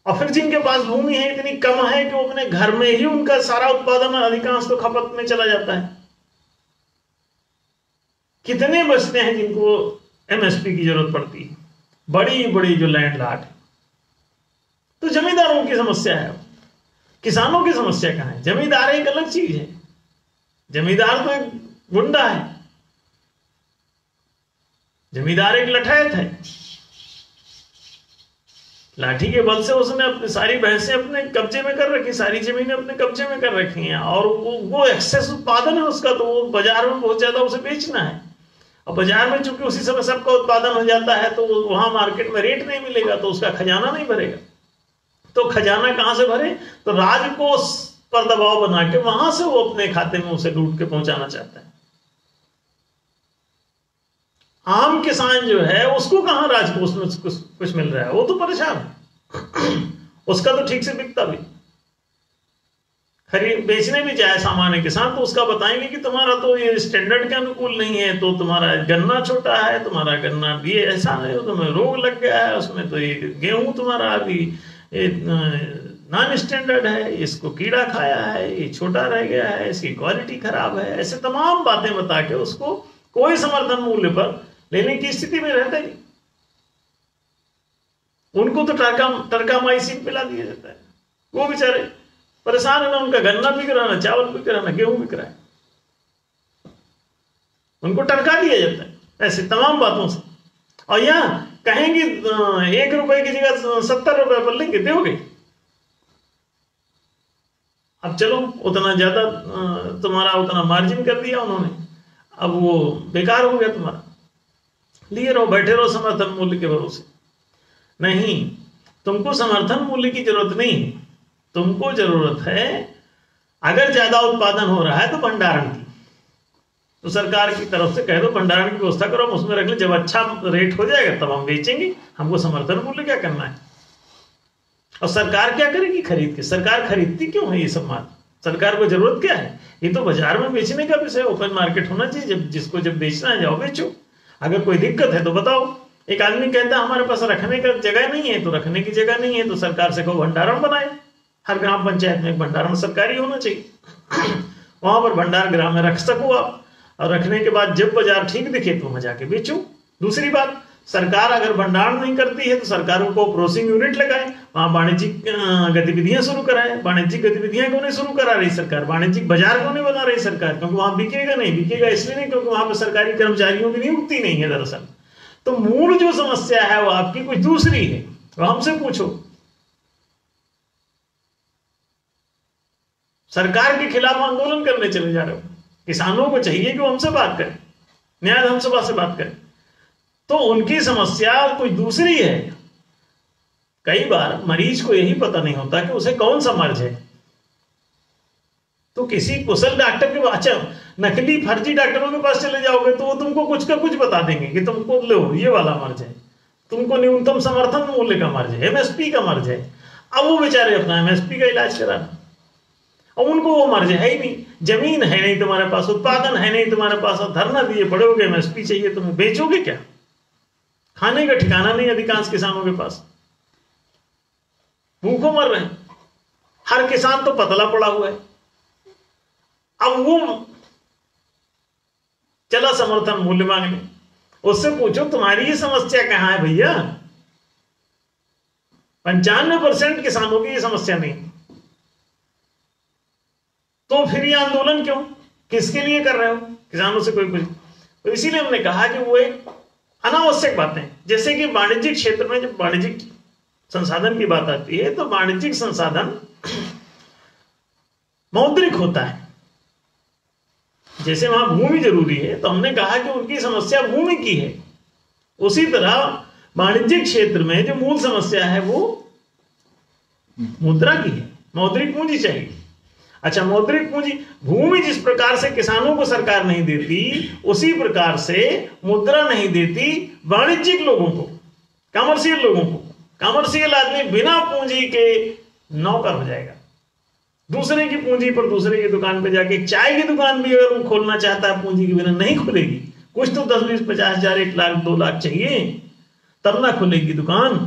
और फिर जिनके पास भूमि है इतनी कम है कि वो अपने घर में ही उनका सारा उत्पादन अधिकांश तो खपत में चला जाता है। कितने बचते हैं जिनको एमएसपी की जरूरत पड़ती है, बड़ी बड़ी जो लैंड लॉट है। तो जमींदारों की समस्या है, किसानों की समस्या कहां है? जमींदार एक अलग चीज है, जमींदार तो एक गुंडा है, जमींदार एक लठैत है। लाठी के बल से उसने अपनी सारी भैंसें अपने कब्जे में कर रखी, सारी जमीनें अपने कब्जे में कर रखी हैं, और वो एक्सेस उत्पादन है उसका, तो वो बाजार में बहुत ज्यादा उसे बेचना है। और बाजार में चूंकि उसी समय सबका उत्पादन हो जाता है तो वहां मार्केट में रेट नहीं मिलेगा, तो उसका खजाना नहीं भरेगा। तो खजाना कहां से भरे? तो राजकोष पर दबाव बना के वहां से वो अपने खाते में उसे लूट के पहुंचाना चाहता है। आम किसान जो है उसको कहां राजकोष में कुछ मिल रहा है, वो तो परेशान है। उसका तो ठीक से बिकता भी, खरीद बेचने भी जाए सामान्य किसान तो उसका बताएंगे कि तुम्हारा तो ये स्टैंडर्ड के अनुकूल नहीं है, तो तुम्हारा गन्ना छोटा है, तुम्हारा गन्ना ये ऐसा है, तुम्हें रोग लग गया है उसमें, तो ये गेहूं तुम्हारा अभी नॉन स्टैंडर्ड है, इसको कीड़ा खाया है, ये छोटा रह गया है, इसकी क्वालिटी खराब है। ऐसे तमाम बातें बता के उसको कोई समर्थन मूल्य पर लेने की स्थिति में रहता ही। उनको तो टर्कामाइसिन पिला दिया जाता है, वो बेचारे परेशान है ना, उनका गन्ना बिक रहा, ना चावल बिक रहा, ना गेहूं बिक रहा है, उनको टरका दिया जाता है ऐसे तमाम बातों से। और यहां कहेंगे 1 रुपए की जगह 70 रुपए पर लेंगे, दोगे? अब चलो उतना ज्यादा तुम्हारा उतना मार्जिन कर दिया उन्होंने, अब वो बेकार हो गया तुम्हारा, लिए रहो, बैठे रहो समर्थन मूल्य के भरोसे। नहीं, तुमको समर्थन मूल्य की जरूरत नहीं है, तुमको जरूरत है अगर ज्यादा उत्पादन हो रहा है तो भंडारण की, तो सरकार की तरफ से कह दो भंडारण की व्यवस्था करो, हम उसमें रख ले, जब अच्छा रेट हो जाएगा तब हम बेचेंगे, हमको समर्थन मूल्य क्या करना है। और सरकार क्या करेगी? खरीद के। सरकार खरीदती क्यों है ये सब माल? सरकार को जरूरत क्या है? ये तो बाजार में बेचने का विषय, ओपन मार्केट होना चाहिए, जब बेचना है जाओ बेचो, अगर कोई दिक्कत है तो बताओ। एक आदमी कहता है हमारे पास रखने का जगह नहीं है, तो रखने की जगह नहीं है तो सरकार से कहो भंडारण बनाए, हर ग्राम पंचायत में एक भंडारण सरकारी होना चाहिए, वहां पर भंडार गृह में रख सको आप, और रखने के बाद जब बाजार ठीक दिखे तो वहां जाके बेचो। दूसरी बात, सरकार अगर भंडारण नहीं करती है तो सरकारों को प्रोसेसिंग यूनिट लगाए, वहां वाणिज्यिक गतिविधियां शुरू कराए। वाणिज्यिक गतिविधियां क्यों नहीं शुरू करा रही सरकार? वाणिज्यिक बाजार क्यों नहीं बना रही सरकार? क्योंकि वहां बिकेगा नहीं। बिकेगा इसलिए नहीं क्योंकि वहां पर सरकारी कर्मचारियों की नियुक्ति नहीं है दरअसल। तो मूल जो समस्या है वो आपकी कुछ दूसरी है, तो हमसे पूछो। सरकार के खिलाफ आंदोलन करने चले जा रहे हो। किसानों को चाहिए कि वो हमसे बात करें, न्याय धर्मसभा से बात करें, तो उनकी समस्या कोई दूसरी है। कई बार मरीज को यही पता नहीं होता कि उसे कौन सा मर्ज है, तो किसी कुशल डॉक्टर के पास, अच्छा नकली फर्जी डॉक्टरों के पास चले जाओगे तो वो तुमको कुछ का कुछ बता देंगे कि तुमको लो ये वाला मर्ज है, तुमको न्यूनतम समर्थन मूल्य का मर्ज है, एमएसपी का मर्ज है। अब वो बेचारे अपना एमएसपी का इलाज कराना, और उनको वो मर्ज है ही नहीं, जमीन है नहीं तुम्हारे पास, उत्पादन है नहीं तुम्हारे पास, और धरना दिए पड़ोगे, एमएसपी चाहिए, तुम्हें बेचोगे क्या? खाने का ठिकाना नहीं अधिकांश किसानों के पास, भूखों मर रहे हैं। हर किसान तो पतला पड़ा हुआ है। अब वो चला समर्थन मूल्य मांगने, उससे पूछो तुम्हारी ये समस्या कहां है भैया? 95% किसानों की ये समस्या नहीं, तो फिर ये आंदोलन क्यों, किसके लिए कर रहे हो? किसानों से कोई कुछ। तो इसीलिए हमने कहा कि वो एक अनावश्यक बातें, जैसे कि वाणिज्यिक क्षेत्र में जब वाणिज्यिक संसाधन की बात आती है तो वाणिज्यिक संसाधन मौद्रिक होता है। जैसे वहां भूमि जरूरी है तो हमने कहा कि उनकी समस्या भूमि की है, उसी तरह वाणिज्यिक क्षेत्र में जो मूल समस्या है वो मुद्रा की है, मौद्रिक पूंजी चाहिए। अच्छा, मौद्रिक पूंजी, भूमि जिस प्रकार से किसानों को सरकार नहीं देती, उसी प्रकार से मुद्रा नहीं देती वाणिज्यिक लोगों को, कमर्शियल लोगों को। कमर्शियल आदमी बिना पूंजी के नौकर हो जाएगा, दूसरे की पूंजी पर दूसरे की दुकान पे जाके, चाय की दुकान भी अगर वो खोलना चाहता है पूंजी के बिना नहीं खुलेगी। कुछ तो 10, 20, 50 हजार, 1 लाख, 2 लाख चाहिए तब ना खुलेगी दुकान।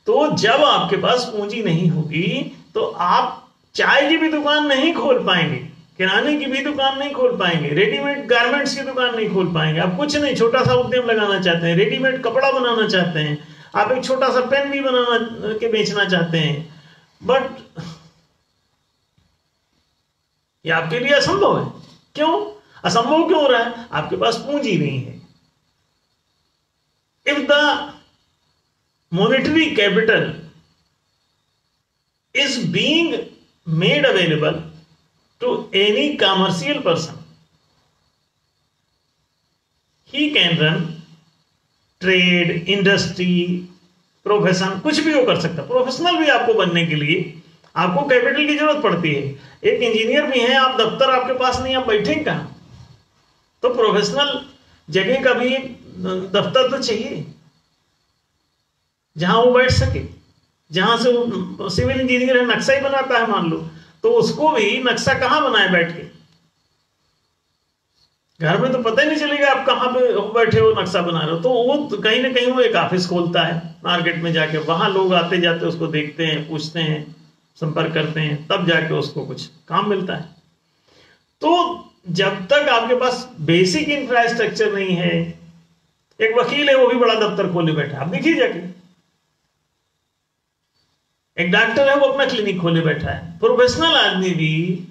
तो जब आपके पास पूंजी नहीं होगी तो आप चाय की भी दुकान नहीं खोल पाएंगे, किराने की भी दुकान नहीं खोल पाएंगे, रेडीमेड गारमेंट्स की दुकान नहीं खोल पाएंगे। आप कुछ नहीं, छोटा सा उद्यम लगाना चाहते हैं, रेडीमेड कपड़ा बनाना चाहते हैं, आप एक छोटा सा पेन भी बनाना के बेचना चाहते हैं, बट ये आपके लिए असंभव है। क्यों असंभव क्यों हो रहा है? आपके पास पूंजी नहीं है। If the monetary capital is being made available to any commercial person, he can run trade, industry, profession, कुछ भी वो कर सकता है। प्रोफेशनल भी आपको बनने के लिए आपको कैपिटल की जरूरत पड़ती है। एक इंजीनियर भी है, आप दफ्तर आपके पास नहीं, आप बैठेंगे कहां? तो प्रोफेशनल जगह का भी एक दफ्तर तो चाहिए जहां वो बैठ सके, जहां से वो सिविल इंजीनियर है, नक्शा ही बनाता है मान लो, तो उसको भी नक्शा कहां बनाए बैठ के? घर में तो पता ही नहीं चलेगा आप कहां पे बैठे हो नक्शा बना रहे हो। तो वो कहीं ना कहीं वो एक ऑफिस खोलता है मार्केट में जाके, वहां लोग आते जाते उसको देखते हैं, पूछते हैं, संपर्क करते हैं, तब जाके उसको कुछ काम मिलता है। तो जब तक आपके पास बेसिक इंफ्रास्ट्रक्चर नहीं है, एक वकील है वो भी बड़ा दफ्तर खोले बैठा, आप देखिए जाके, एक डॉक्टर है वो अपना क्लिनिक खोले बैठा है। प्रोफेशनल आदमी भी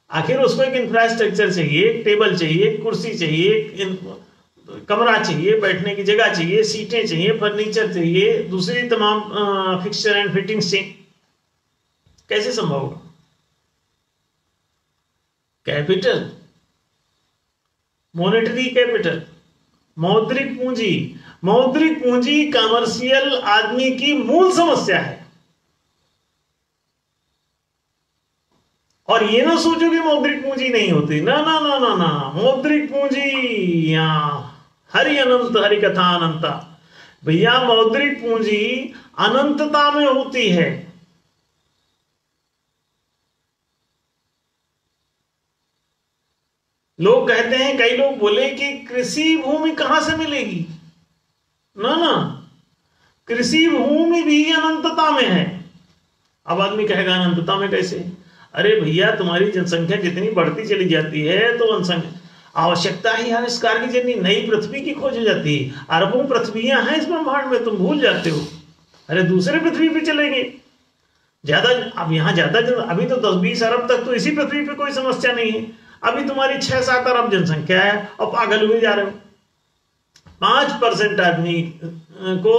आखिर उसको एक इंफ्रास्ट्रक्चर चाहिए, एक टेबल चाहिए, एक कुर्सी चाहिए, एक कमरा चाहिए, बैठने की जगह चाहिए, सीटें चाहिए, फर्नीचर चाहिए, दूसरी तमाम फिक्सचर एंड फिटिंग्स चाहिए। कैसे संभव होगा? कैपिटल, मॉनेटरी कैपिटल, मौद्रिक पूंजी, मौद्रिक पूंजी कमर्शियल आदमी की मूल समस्या है। और ये ना सोचो कि मौद्रिक पूंजी नहीं होती, ना ना ना ना ना, मौद्रिक पूंजी यहां हरि अनंत, हरि कथा अनंता। भैया मौद्रिक पूंजी अनंतता में होती है। लोग कहते हैं, कई लोग बोले कि कृषि भूमि कहां से मिलेगी? ना ना, कृषि भूमि भी अनंतता में है। अब आदमी कहेगा अनंतता में कैसे? अरे भैया तुम्हारी जनसंख्या जितनी बढ़ती चली जाती है तो आवश्यकता ही आविष्कार की, जनी नई पृथ्वी की खोज हो जाती है। अरबों पृथ्वियां हैं इस ब्रह्मांड में, तुम भूल जाते हो। अरे दूसरे पृथ्वी पे चलेंगे ज्यादा, अब यहाँ ज्यादा अभी तो 10-20 अरब तक तो इसी पृथ्वी पे कोई समस्या नहीं है। अभी तुम्हारी 6-7 अरब जनसंख्या है और पागल हुए जा रहे हो। 5% आदमी को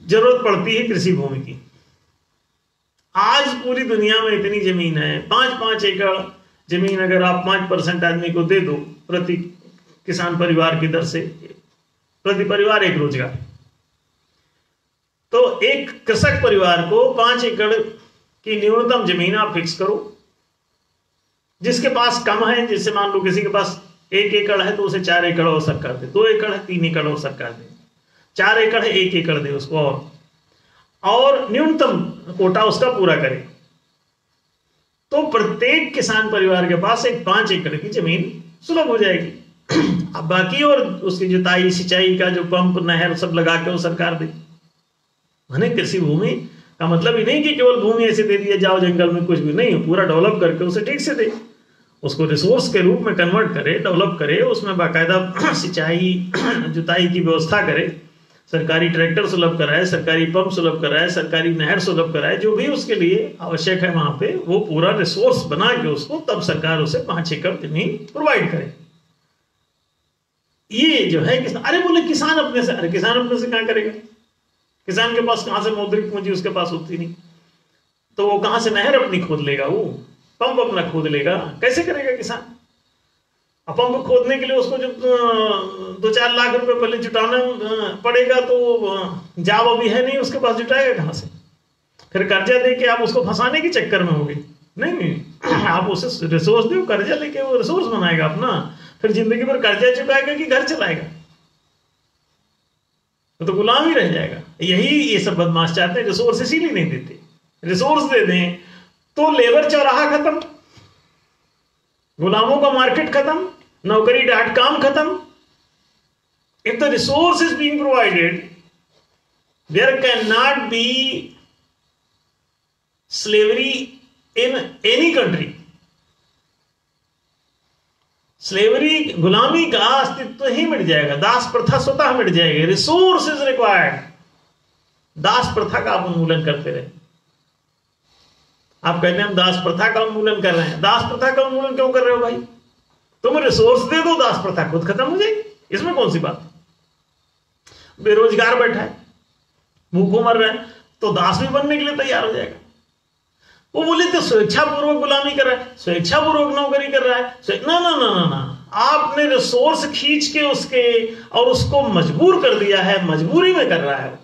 जरूरत पड़ती है कृषि भूमि की। आज पूरी दुनिया में इतनी जमीन है, 5-5 एकड़ जमीन अगर आप 5% आदमी को दे दो प्रति किसान परिवार की दर से, प्रति परिवार एक रोजगार, तो एक कृषक परिवार को 5 एकड़ की न्यूनतम जमीन आप फिक्स करो। जिसके पास कम है, जिससे मान लो किसी के पास 1 एकड़ है तो उसे 4 एकड़ और सरकार दे, 2 एकड़ है 3 एकड़ और सरकार दे, 4 एकड़ है 1 एकड़ दे उसको, और न्यूनतम कोटा उसका पूरा करे। तो प्रत्येक किसान परिवार के पास एक 5 एकड़ की जमीन सुलभ हो जाएगी। अब बाकी और उसकी जुताई सिंचाई का जो पंप नहर सब लगा के वो सरकार दे। माने कृषि भूमि का मतलब ही नहीं कि केवल भूमि ऐसे दे दिया जाओ जंगल में, कुछ भी नहीं, पूरा डेवलप करके उसे ठीक से दे, उसको रिसोर्स के रूप में कन्वर्ट करे, डेवलप करे, उसमें बाकायदा सिंचाई जुताई की व्यवस्था करे, सरकारी ट्रैक्टर सुलभ कराए, सरकारी पंप सुलभ कराए, सरकारी नहर सुलभ कराए, जो भी उसके लिए आवश्यक है वहां पे वो पूरा रिसोर्स बना के उसको, तब सरकार उसे 5 एकड़ जमीन प्रोवाइड करे। ये जो है किसान, अरे बोले किसान अपने से, अरे किसान अपने से क्या करेगा? किसान के पास कहां से मौद्रिक पूंजी उसके पास होती नहीं, तो वो कहां से नहर अपनी खोद लेगा, वो पंप अपना खोद लेगा, कैसे करेगा किसान? अब पंप खोदने के लिए उसको जब 2-4 लाख रुपए पहले जुटाना पड़ेगा, तो जाब अभी है नहीं उसके पास, जुटाएगा कहां से? फिर कर्जा दे के आप उसको फंसाने के चक्कर में होंगे, नहीं, आप उसे रिसोर्स दो, कर्जा लेके वो रिसोर्स बनाएगा अपना, फिर जिंदगी भर कर्जा चुकाएगा कि घर चलाएगा? तो गुलाम ही रह जाएगा। यही ये सब बदमाश चाहते हैं, रिसोर्स इसीलिए नहीं देते। रिसोर्स दे दें तो लेबर चौराहा खत्म, गुलामों का मार्केट खत्म, Naukri.com खत्म। If the resource is being provided, there cannot be slavery in any country. Slavery, गुलामी का अस्तित्व ही मिट जाएगा, दास प्रथा स्वतः मिट जाएगी। Resource is required. दास प्रथा का आप उन्मूलन करते रहे। आप कहते हैं हम दास प्रथा का उन्मूलन कर रहे हैं। दास प्रथा का उन्मूलन क्यों कर रहे हो भाई? तुम रिसोर्स दे दो, दास प्रथा खुद खत्म हो जाएगी, इसमें कौन सी बात? बेरोजगार बैठा है, भूखों मर रहा है, तो दास भी बनने के लिए तैयार हो जाएगा। वो बोले तो स्वेच्छापूर्वक गुलामी कर रहा है, स्वेच्छापूर्वक नौकरी कर रहा है, ना ना ना ना ना, आपने रिसोर्स खींच के उसके और उसको मजबूर कर दिया है, मजबूरी में कर रहा है।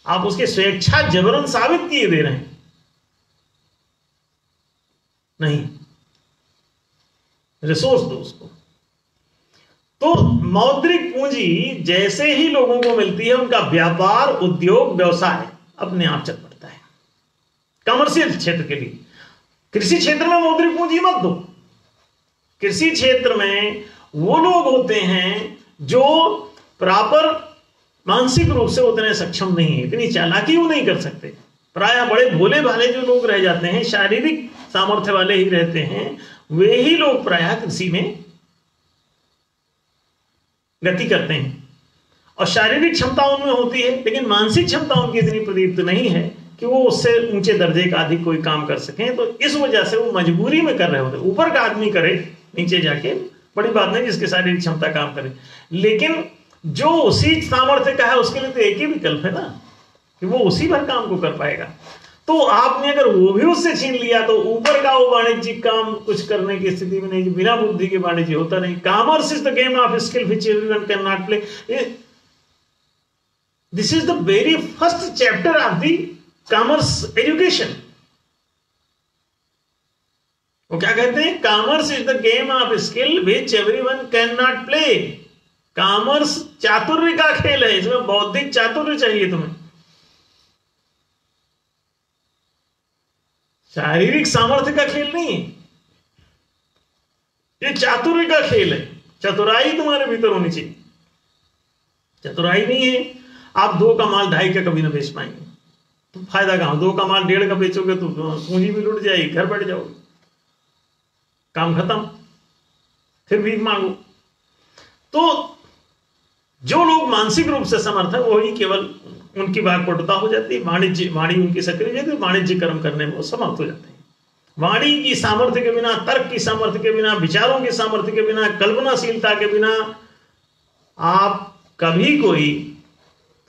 आप उसकी स्वेच्छा जबरन साबित किए दे रहे हैं। नहीं, रिसोर्स दो उसको। तो मौद्रिक पूंजी जैसे ही लोगों को मिलती है, उनका व्यापार, उद्योग, व्यवसाय अपने आप चल पड़ता है। कमर्शियल क्षेत्र के लिए कृषि क्षेत्र में मौद्रिक पूंजी मत दो। कृषि क्षेत्र में वो लोग होते हैं जो प्रॉपर मानसिक रूप से उतने सक्षम नहीं है, इतनी चालाकी वो नहीं कर सकते। प्रायः बड़े भोले भाले जो लोग रह जाते हैं, शारीरिक सामर्थ्य वाले ही रहते हैं, वे ही लोग प्रायः कृषि में गति करते हैं। और शारीरिक क्षमता उनमें होती है, लेकिन मानसिक क्षमता उनकी इतनी प्रदीप्त नहीं है कि वो उससे ऊंचे दर्जे का अधिक कोई काम कर सकें। तो इस वजह से वो मजबूरी में कर रहे होते हैं। ऊपर का आदमी करे, नीचे जाके बड़ी बात नहीं जिसकी शारीरिक क्षमता काम करे, लेकिन जो उसी सामर्थ्य का है उसके लिए तो एक ही विकल्प है ना कि वो उसी भर काम को कर पाएगा। तो आपने अगर वो भी उससे छीन लिया तो ऊपर का वो वाणिज्यिक काम कुछ करने की स्थिति में नहीं। बिना बुद्धि के वाणिज्य होता नहीं। Commerce is the game of skill which everyone can not play. This is the very first chapter of the commerce education. वो क्या कहते हैं? Commerce is the game of skill which everyone can not play. Commerce चातुर्य का खेल है, इसमें बौद्धिक चातुर्य चाहिए तुम्हें, शारीरिक सामर्थ्य का खेल नहीं है। ये चातुर्य का खेल है। चतुराई तुम्हारे भीतर होनी चाहिए। चतुराई नहीं है, आप 2 का माल 2.5 का कभी ना बेच पाएंगे। तो फायदा कहां? 2 का माल 1.5 का बेचोगे तो पूंजी भी लुट जाएगी, घर बैठ जाओगे, काम खत्म। फिर भीख मांगो। तो जो लोग मानसिक रूप से समर्थ है वही केवल उनकी वाक्पटुता हो जाती है, वाणी उनकी सक्रिय हो जाती है, वाणिज्य कर्म करने में वो समर्थ हो जाते हैं। वाणी की सामर्थ्य के बिना, तर्क की सामर्थ्य के बिना, विचारों की सामर्थ्य के बिना, कल्पनाशीलता के बिना आप कभी कोई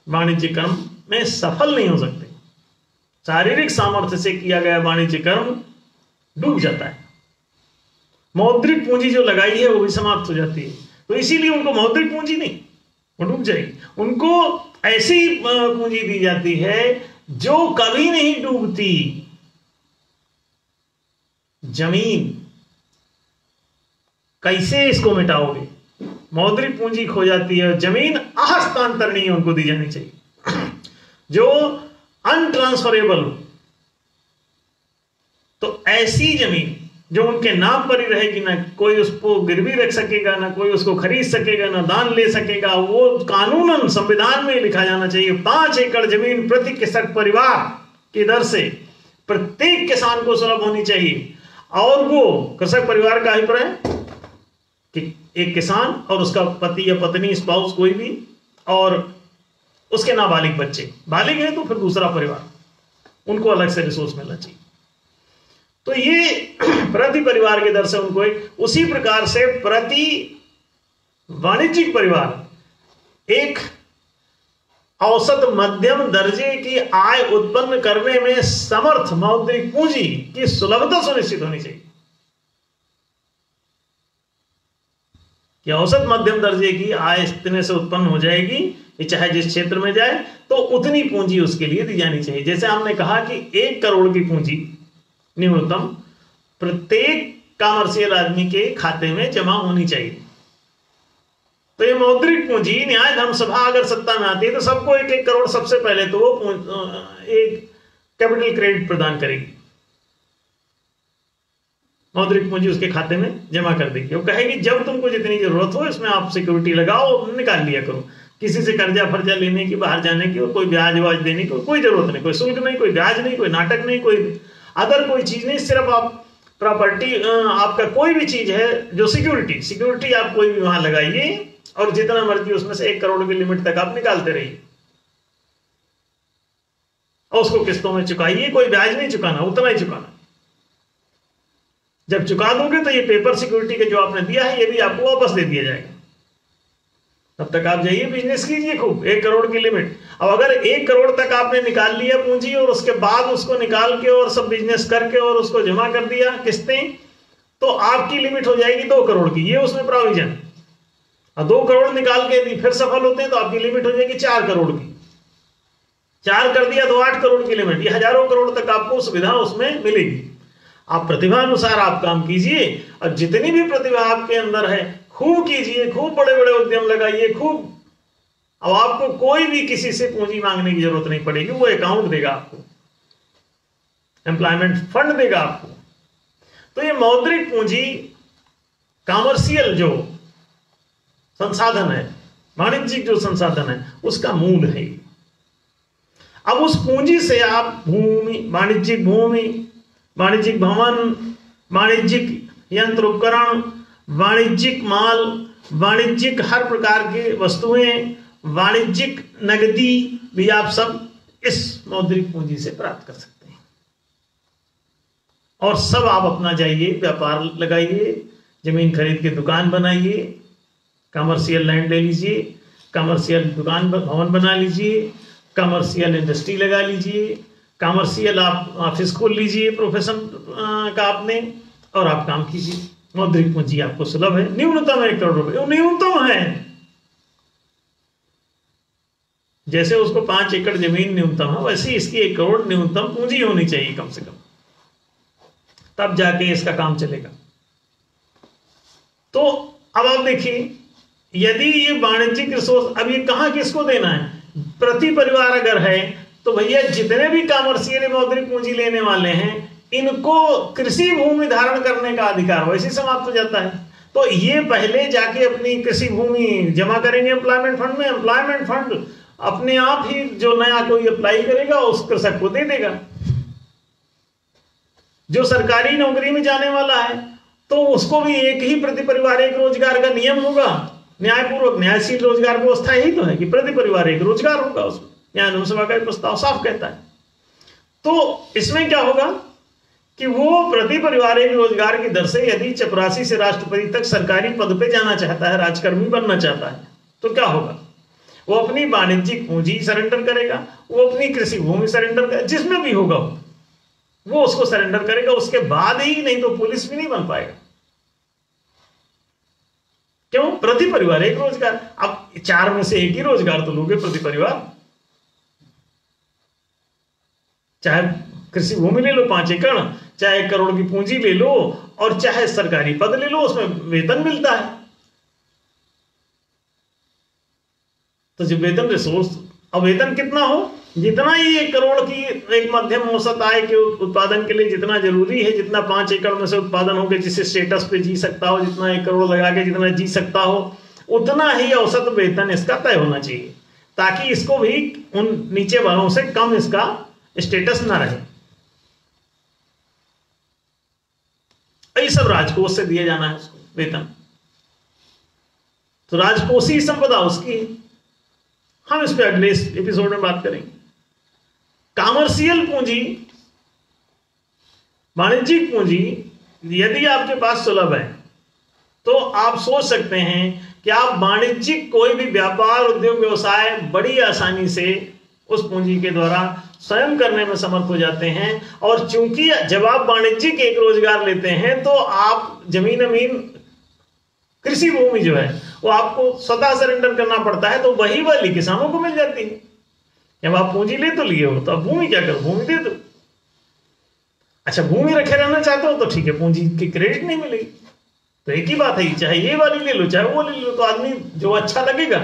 वाणिज्य कर्म में सफल नहीं हो सकते। शारीरिक सामर्थ्य से किया गया वाणिज्य कर्म डूब जाता है। मौद्रिक पूंजी जो लगाई है वो भी समाप्त हो जाती है। तो इसीलिए उनको मौद्रिक पूंजी नहीं, वो डूब जाएगी। उनको ऐसी पूंजी दी जाती है जो कभी नहीं डूबती। जमीन, कैसे इसको मिटाओगे? मौद्रिक पूंजी खो जाती है, जमीन अहस्तांतरणीय उनको दी जानी चाहिए, जो अनट्रांसफरेबल। तो ऐसी जमीन जो उनके नाम पर ही रहेगी, ना कोई उसको गिरवी रख सकेगा, ना कोई उसको खरीद सकेगा, ना दान ले सकेगा, वो कानूनन संविधान में लिखा जाना चाहिए 5 एकड़ जमीन प्रति कृषक परिवार की दर से प्रत्येक किसान को सुलभ होनी चाहिए। और वो कृषक परिवार का अभिप्राय कि एक किसान और उसका पति या पत्नी, स्पाउस कोई भी, और उसके नाबालिग बच्चे। बालिग है तो फिर दूसरा परिवार, उनको अलग से रिसोर्स मिलना चाहिए। तो ये प्रति परिवार के दर से उनको उसी प्रकार से प्रति वाणिज्यिक परिवार एक औसत मध्यम दर्जे की आय उत्पन्न करने में समर्थ मौद्रिक पूंजी की सुलभता सुनिश्चित होनी चाहिए कि औसत मध्यम दर्जे की आय इतने से उत्पन्न हो जाएगी, ये चाहे जिस क्षेत्र में जाए, तो उतनी पूंजी उसके लिए दी जानी चाहिए। जैसे हमने कहा कि 1 करोड़ की पूंजी न्यूनतम प्रत्येक कमर्शियल आदमी के खाते में जमा होनी चाहिए। तो ये मौद्रिक पूंजी, न्याय धर्म सभा अगर सत्ता में आती है तो सबको 1-1 करोड़ सबसे पहले तो वो एक कैपिटल क्रेडिट प्रदान करेगी, मौद्रिक पूंजी उसके खाते में जमा कर देगी। वो कहेगी जब तुमको जितनी जरूरत हो इसमें आप सिक्योरिटी लगाओ, निकाल लिया करो। किसी से कर्जा फर्जा लेने की, बाहर जाने की, कोई ब्याज वाज देने की कोई जरूरत नहीं, कोई शुल्क नहीं, कोई ब्याज नहीं, कोई नाटक नहीं, कोई अदर कोई चीज नहीं। सिर्फ आप प्रॉपर्टी, आपका कोई भी चीज है जो सिक्योरिटी आप कोई भी वहां लगाइए और जितना मर्जी उसमें से 1 करोड़ की लिमिट तक आप निकालते रहिए और उसको किस्तों में चुकाइए। कोई ब्याज नहीं चुकाना, उतना ही चुकाना। जब चुका दोगे तो ये पेपर सिक्योरिटी के जो आपने दिया है ये भी आपको वापस दे दिया जाएगा। तब तक आप जाइए बिजनेस कीजिए खूब, 1 करोड़ की लिमिट। अब अगर 1 करोड़ तक आपने निकाल लिया पूंजी और उसके बाद उसको निकाल के और सब बिजनेस करके और उसको जमा कर दिया किस्तें, तो आपकी लिमिट हो जाएगी 2 करोड़ की। ये उसमें प्रोविजन। और 2 करोड़ निकाल के यदि फिर सफल होते हैं तो आपकी लिमिट हो जाएगी 4 करोड़ की। 4 कर दिया तो 8 करोड़ की लिमिट। ये हजारों करोड़ तक आपको सुविधा उसमें मिलेगी। आप प्रतिभा अनुसार आप काम कीजिए और जितनी भी प्रतिभा आपके अंदर है खूब कीजिए, खूब बड़े बड़े उद्यम लगाइए, खूब। अब आपको कोई भी किसी से पूंजी मांगने की जरूरत नहीं पड़ेगी, वो अकाउंट देगा आपको, एम्प्लॉयमेंट फंड देगा आपको। तो ये मौद्रिक पूंजी कॉमर्शियल जो संसाधन है, वाणिज्यिक जो संसाधन है, उसका मूल है। अब उस पूंजी से आप भूमि, वाणिज्यिक भवन, वाणिज्यिक यंत्र उपकरण, वाणिज्यिक माल, वाणिज्यिक हर प्रकार की वस्तुएं, वाणिज्यिक नगदी भी आप सब इस मौद्रिक पूंजी से प्राप्त कर सकते हैं। और सब आप अपना जाइए, व्यापार लगाइए, जमीन खरीद के दुकान बनाइए, कमर्शियल लैंड ले लीजिए, कमर्शियल दुकान भवन बना लीजिए, कमर्शियल इंडस्ट्री लगा लीजिए, कमर्शियल आप ऑफिस खोल लीजिए प्रोफेशन का आपने, और आप काम कीजिए। मौद्रिक पूंजी आपको सुलभ है, न्यूनतम 1 करोड़ रुपए न्यूनतम है। जैसे उसको 5 एकड़ जमीन न्यूनतम है, वैसे इसकी 1 करोड़ न्यूनतम पूंजी होनी चाहिए कम से कम, तब जाके इसका काम चलेगा। तो अब आप देखिए, यदि ये वाणिज्यिक रिसोर्स, अब ये कहां किसको देना है? प्रति परिवार अगर है तो भैया जितने भी कॉमर्शियल मौद्रिक पूंजी लेने वाले हैं इनको कृषि भूमि धारण करने का अधिकार वैसे समाप्त हो जाता है। तो ये पहले जाके अपनी कृषि भूमि जमा करेंगे एम्प्लॉयमेंट फंड में, एम्प्लॉयमेंट फंड अपने आप ही जो नया कोई अप्लाई करेगा उस कृषक को दे देगा। जो सरकारी नौकरी में जाने वाला है तो उसको भी एक ही प्रति परिवार एक रोजगार का नियम होगा। न्यायपूर्वक न्यायशील रोजगार व्यवस्था यही तो है कि प्रति परिवार एक रोजगार होगा। उसमें न्याय एवं सभा का प्रस्ताव साफ कहता है। तो इसमें क्या होगा कि वो प्रति परिवार एक रोजगार की दर से यदि चपरासी से राष्ट्रपति तक सरकारी पद पे जाना चाहता है, राजकर्मी बनना चाहता है, तो क्या होगा? वो अपनी वाणिज्यिक पूंजी सरेंडर करेगा, वो अपनी कृषि भूमि सरेंडर करेगा, जिसमें भी होगा वो उसको सरेंडर करेगा। उसके बाद ही, नहीं तो पुलिस भी नहीं बन पाएगा। क्यों? प्रति परिवार एक रोजगार। अब 4 में से एक ही रोजगार तो लोगे प्रति परिवार। चाहे कृषि भूमि ले लो 5 एकड़, चाहे 1 करोड़ की पूंजी ले लो, और चाहे सरकारी पद ले लो, उसमें वेतन मिलता है। तो जब वेतन रिसोर्स, अब वेतन कितना हो, जितना ही 1 करोड़ की एक मध्यम औसत आय के उत्पादन के लिए जितना जरूरी है, जितना 5 एकड़ में से उत्पादन हो, जिस स्टेटस पे जी सकता हो, जितना 1 करोड़ लगा के जितना जी सकता हो, उतना ही औसत वेतन इसका तय होना चाहिए, ताकि इसको भी उन नीचे वालों से कम इसका स्टेटस ना रहे। ये सब राजकोष से दिया जाना है उसको वेतन। तो राजकोषीय संपदा उसकी, हम इस पे अगले एपिसोड में बात करेंगे। कॉमर्शियल पूंजी, वाणिज्यिक पूंजी यदि आपके पास सुलभ है तो आप सोच सकते हैं कि आप वाणिज्यिक कोई भी व्यापार, उद्योग, व्यवसाय बड़ी आसानी से उस पूंजी के द्वारा स्वयं करने में समर्थ हो जाते हैं। और चूंकि जब आप वाणिज्यिक एक रोजगार लेते हैं तो आप जमीन अमीन, कृषि भूमि जो है वो आपको स्वतः सरेंडर करना पड़ता है, तो वही वाली किसानों को मिल जाती है। जब आप पूंजी ले तो लिए हो, तो आप भूमि क्या करो, भूमि दे दो। अच्छा, भूमि रखे रहना चाहते हो तो ठीक है, पूंजी की क्रेडिट नहीं मिलेगी। तो एक ही बात है, चाहे ये वाली ले लो चाहे वो ले लो, तो आदमी जो अच्छा लगेगा,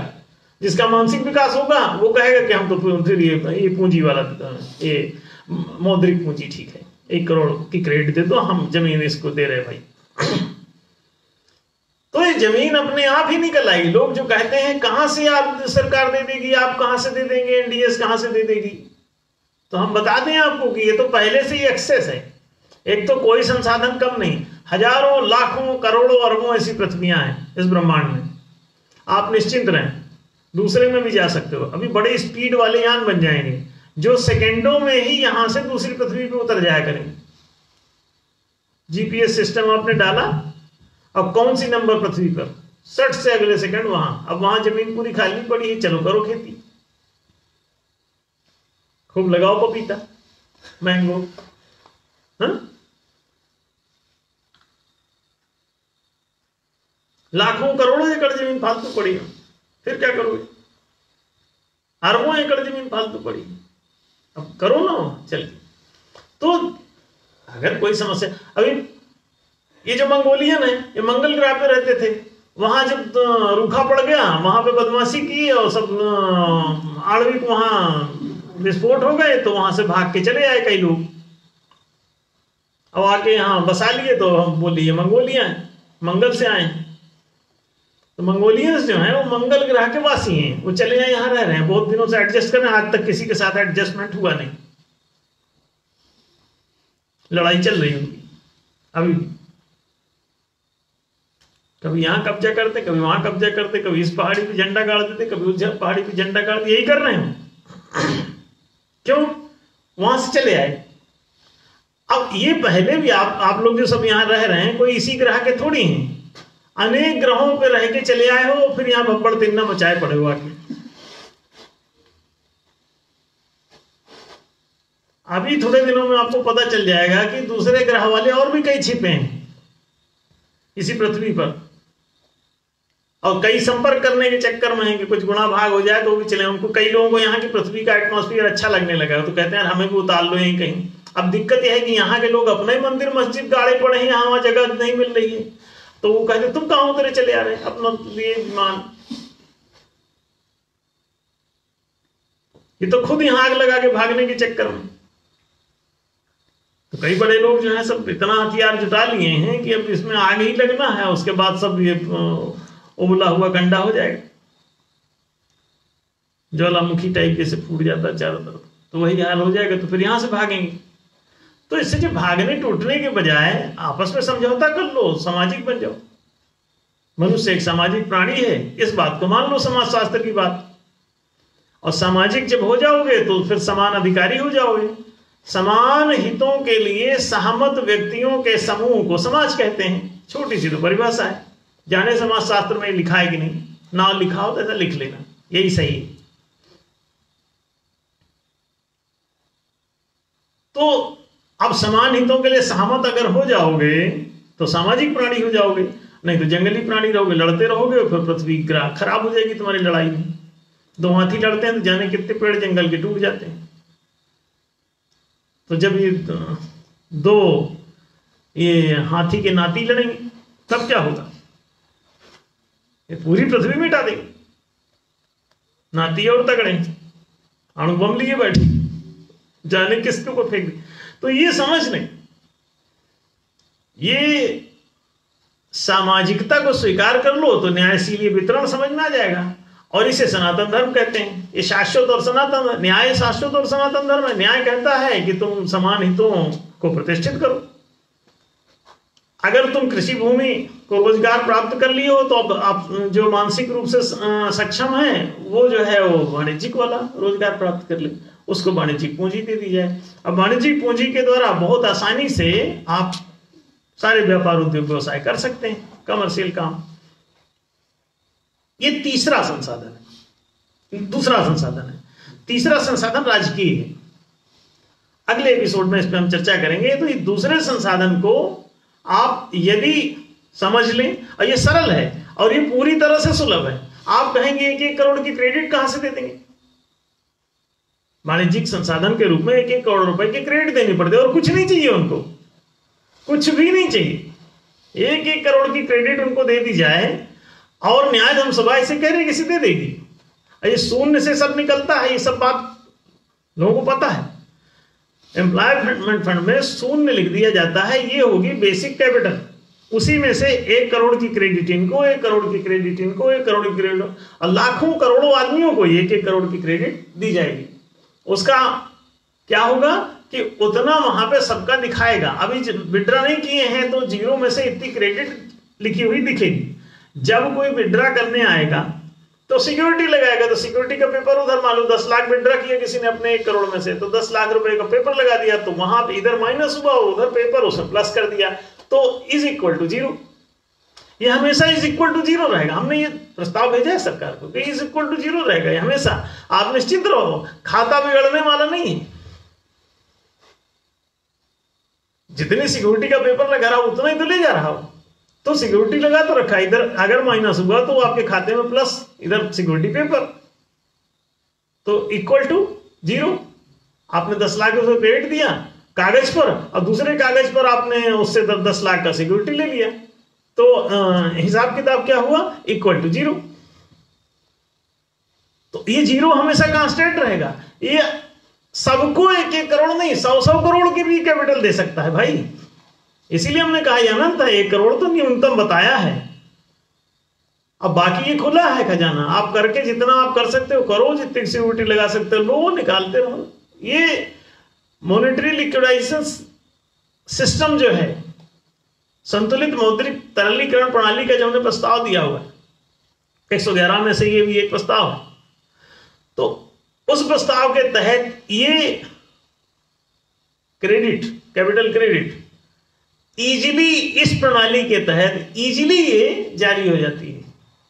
जिसका मानसिक विकास होगा, वो कहेगा कि हम तो फिर ये पूंजी वाला, ये मौद्रिक पूंजी ठीक है, 1 करोड़ की क्रेडिट दे दो, हम जमीन इसको दे रहे भाई। तो ये जमीन अपने आप ही निकल आएगी। लोग जो कहते हैं कहां से आप सरकार दे देगी, आप कहां से दे देंगे, एनडीएस कहां से दे देगी, तो हम बता दें आपको कि ये तो पहले से ही एक्सेस है। एक तो कोई संसाधन कम नहीं, हजारों, लाखों, करोड़ों, अरबों ऐसी पृथ्वियां हैं इस ब्रह्मांड में। आप निश्चिंत रहें, दूसरे में भी जा सकते हो। अभी बड़े स्पीड वाले यान बन जाएंगे जो सेकेंडों में ही यहां से दूसरी पृथ्वी पे उतर जाया करेंगे। जीपीएस सिस्टम आपने डाला, अब कौन सी नंबर पृथ्वी पर, 60 से अगले सेकंड वहां। अब वहां जमीन पूरी खाली पड़ी है, चलो करो खेती, खूब लगाओ पपीता, मैंगो, हाँ? लाखों करोड़ों एकड़ जमीन फालतू पड़ी है, फिर क्या करोगे? अरबों एकड़ जमीन फालतू पड़ी है, अब करो ना चलिए। तो अगर कोई समस्या, अभी ये जो मंगोलियन है, ये मंगल ग्रह पे रहते थे, वहां जब रूखा पड़ गया, वहां पे बदमाशी की और सब आणविक वहां विस्फोट हो गए, तो वहां से भाग के चले आए कई लोग, अब आके यहाँ बसा लिए। तो हम बोलिए ये मंगोलिया है, मंगल से आए। तो मंगोलियंस जो हैं वो मंगल ग्रह के वासी हैं, वो चले आए, यहाँ रह रहे हैं, बहुत दिनों से एडजस्ट कर रहे हैं, आज तक किसी के साथ एडजस्टमेंट हुआ नहीं, लड़ाई चल रही उनकी अभी। कभी यहाँ कब्जा करते, कभी वहां कब्जा करते, कभी इस पहाड़ी पे झंडा गाड़ देते, कभी उस पहाड़ी पे झंडा गाड़ देते, यही कर रहे हैं। क्यों? वहां से चले आए। अब ये पहले भी आप लोग जो सब यहाँ रह रहे हैं, कोई इसी ग्रह के थोड़ी हैं, अनेक ग्रहों पे रह के चले आए हो, फिर यहाँ भब्बड़ तिन्ना मचाए पड़े हो आके। अभी थोड़े दिनों में आपको पता चल जाएगा कि दूसरे ग्रह वाले और भी कई छिपे हैं इसी पृथ्वी पर, और कई संपर्क करने के चक्कर में है कि कुछ गुणा भाग हो जाए तो भी चले। उनको, कई लोगों को यहाँ की पृथ्वी का एटमॉस्फेयर अच्छा लगने लगा, तो कहते हैं हमें भी उतार लो यहीं कहीं। अब दिक्कत यह है कि यहाँ के लोग अपने मंदिर मस्जिद गाड़े पड़े हैं, यहाँ वहां जगह नहीं मिल रही है, तो वो कहते तुम कहां उतरे चले आ रहे हैं अपना लिए विमान। ये तो खुद यहाँ आग लगा के भागने के चक्कर में। तो कई बड़े लोग जो है सब इतना हथियार जुटा लिए हैं कि अब इसमें आग ही लगना है, उसके बाद सब ये उबला हुआ गंडा हो जाएगा, ज्वालामुखी टाइप जैसे फूट जाता है चारों तरफ, तो वही हाल हो जाएगा। तो फिर यहां से भागेंगे। तो इससे जो भागने टूटने के बजाय आपस में समझौता कर लो, सामाजिक बन जाओ। मनुष्य एक सामाजिक प्राणी है, इस बात को मान लो समाजशास्त्र की बात। और सामाजिक जब हो जाओगे तो फिर समान अधिकारी हो जाओगे। समान हितों के लिए सहमत व्यक्तियों के समूह को समाज कहते हैं। छोटी सी तो परिभाषा है, जाने समाजशास्त्र में लिखा है कि नहीं, ना लिखा हो तो ऐसा लिख लेना, यही सही है। तो अब समान हितों के लिए सहमत अगर हो जाओगे तो सामाजिक प्राणी हो जाओगे, नहीं तो जंगली प्राणी रहोगे, लड़ते रहोगे, फिर पृथ्वी खराब हो जाएगी तुम्हारी लड़ाई में। दो हाथी लड़ते हैं तो जाने कितने पेड़ जंगल के टूट जाते हैं। तो जब ये हाथी के नाती लड़ेंगे तब क्या होगा, ये पूरी पृथ्वी मिटा देंगे। नाती और तगड़े अणु बम लिए बैठे, जाने किसके ऊपर फेंक दे। तो ये समझ लें, ये सामाजिकता को स्वीकार कर लो तो न्यायशील वितरण समझ में आ जाएगा। और इसे सनातन धर्म कहते हैं। ये शाश्वत और सनातन, न्याय शाश्वत और सनातन धर्म है। न्याय कहता है कि तुम समान हितों को प्रतिष्ठित करो। अगर तुम कृषि भूमि को रोजगार प्राप्त कर लिए हो तो अब आप जो मानसिक रूप से सक्षम है वो जो है वो वाणिज्यिक वाला रोजगार प्राप्त कर ले, उसको वाणिज्यिक पूंजी दे दी जाए। अब वाणिज्यिक पूंजी के द्वारा बहुत आसानी से आप सारे व्यापार उद्योग व्यवसाय कर सकते हैं, कमर्शियल काम। ये तीसरा संसाधन है। दूसरा संसाधन है, तीसरा संसाधन राजकीय है। अगले एपिसोड में इस पर हम चर्चा करेंगे। तो ये दूसरे संसाधन को आप यदि समझ लें, और ये सरल है और ये पूरी तरह से सुलभ है। आप कहेंगे 1-1 करोड़ की क्रेडिट कहां से दे देंगे? वाणिज्यिक संसाधन के रूप में 1-1 करोड़ रुपए के क्रेडिट देने पड़ते और कुछ नहीं चाहिए उनको, कुछ भी नहीं चाहिए। 1-1 करोड़ की क्रेडिट उनको दे दी जाए और न्याय धर्म सभा इसे कह रही किसी दे देगी। ये शून्य से सब निकलता है, ये सब बात लोगों को पता है। एम्प्लॉयमेंट फंड में शून्य लिख दिया जाता है, ये होगी बेसिक कैपिटल। उसी में से 1 करोड़ की क्रेडिट इनको, 1 करोड़ की क्रेडिट इनको, 1 करोड़ की क्रेडिट, और लाखों करोड़ों आदमियों को 1-1 करोड़ की क्रेडिट दी जाएगी। उसका क्या होगा कि उतना वहां पे सबका दिखाएगा। अभी विड्रा नहीं किए हैं तो जीरो में से इतनी क्रेडिट लिखी हुई दिखेगी। जब कोई विड्रा करने आएगा तो सिक्योरिटी लगाएगा, तो सिक्योरिटी का पेपर उधर मान लो 10 लाख विड्रा किया किसी ने अपने 1 करोड़ में से, तो 10 लाख रुपए का पेपर लगा दिया, तो वहां पे इधर माइनस हुआ, उधर पेपर उसने प्लस कर दिया, तो इज इक्वल टू 0। ये हमेशा इज इक्वल टू 0 रहेगा। हमने ये प्रस्ताव भेजा है सरकार को कि इज इक्वल टू 0 रहेगा ये हमेशा। आप निश्चिंत रहो, खाता बिगड़ने वाला नहीं है। जितनी सिक्योरिटी का पेपर लगा रहा हो उतना ही तो ले जा रहा हो। तो सिक्योरिटी लगा तो रखा, इधर अगर माइनस हुआ तो आपके खाते में प्लस, इधर सिक्योरिटी पेपर, तो इक्वल टू 0। आपने 10 लाख रुपए क्रेडिट दिया कागज पर और दूसरे कागज पर आपने उससे 10 लाख का सिक्योरिटी ले लिया, तो हिसाब किताब क्या हुआ? Equal to 0। तो ये 0 हमेशा कांस्टेंट रहेगा। ये सबको 1-1 करोड़ नहीं, 100-100 करोड़ की भी कैपिटल दे सकता है भाई। इसीलिए हमने कहा अनंत है, 1 करोड़ तो न्यूनतम बताया है। अब बाकी ये खुला है खजाना, आप करके जितना आप कर सकते हो करो, जितनी सिक्योरिटी लगा सकते हो लो, निकालते रहो। ये मॉनेटरी लिक्विडाइजेशन सिस्टम जो है, संतुलित मौद्रिक तरलीकरण प्रणाली का जो हमने प्रस्ताव दिया हुआ है 111 में से ये भी एक प्रस्ताव है। तो उस प्रस्ताव के तहत ये क्रेडिट, कैपिटल क्रेडिट इजीली, इस प्रणाली के तहत इजीली ये जारी हो जाती है।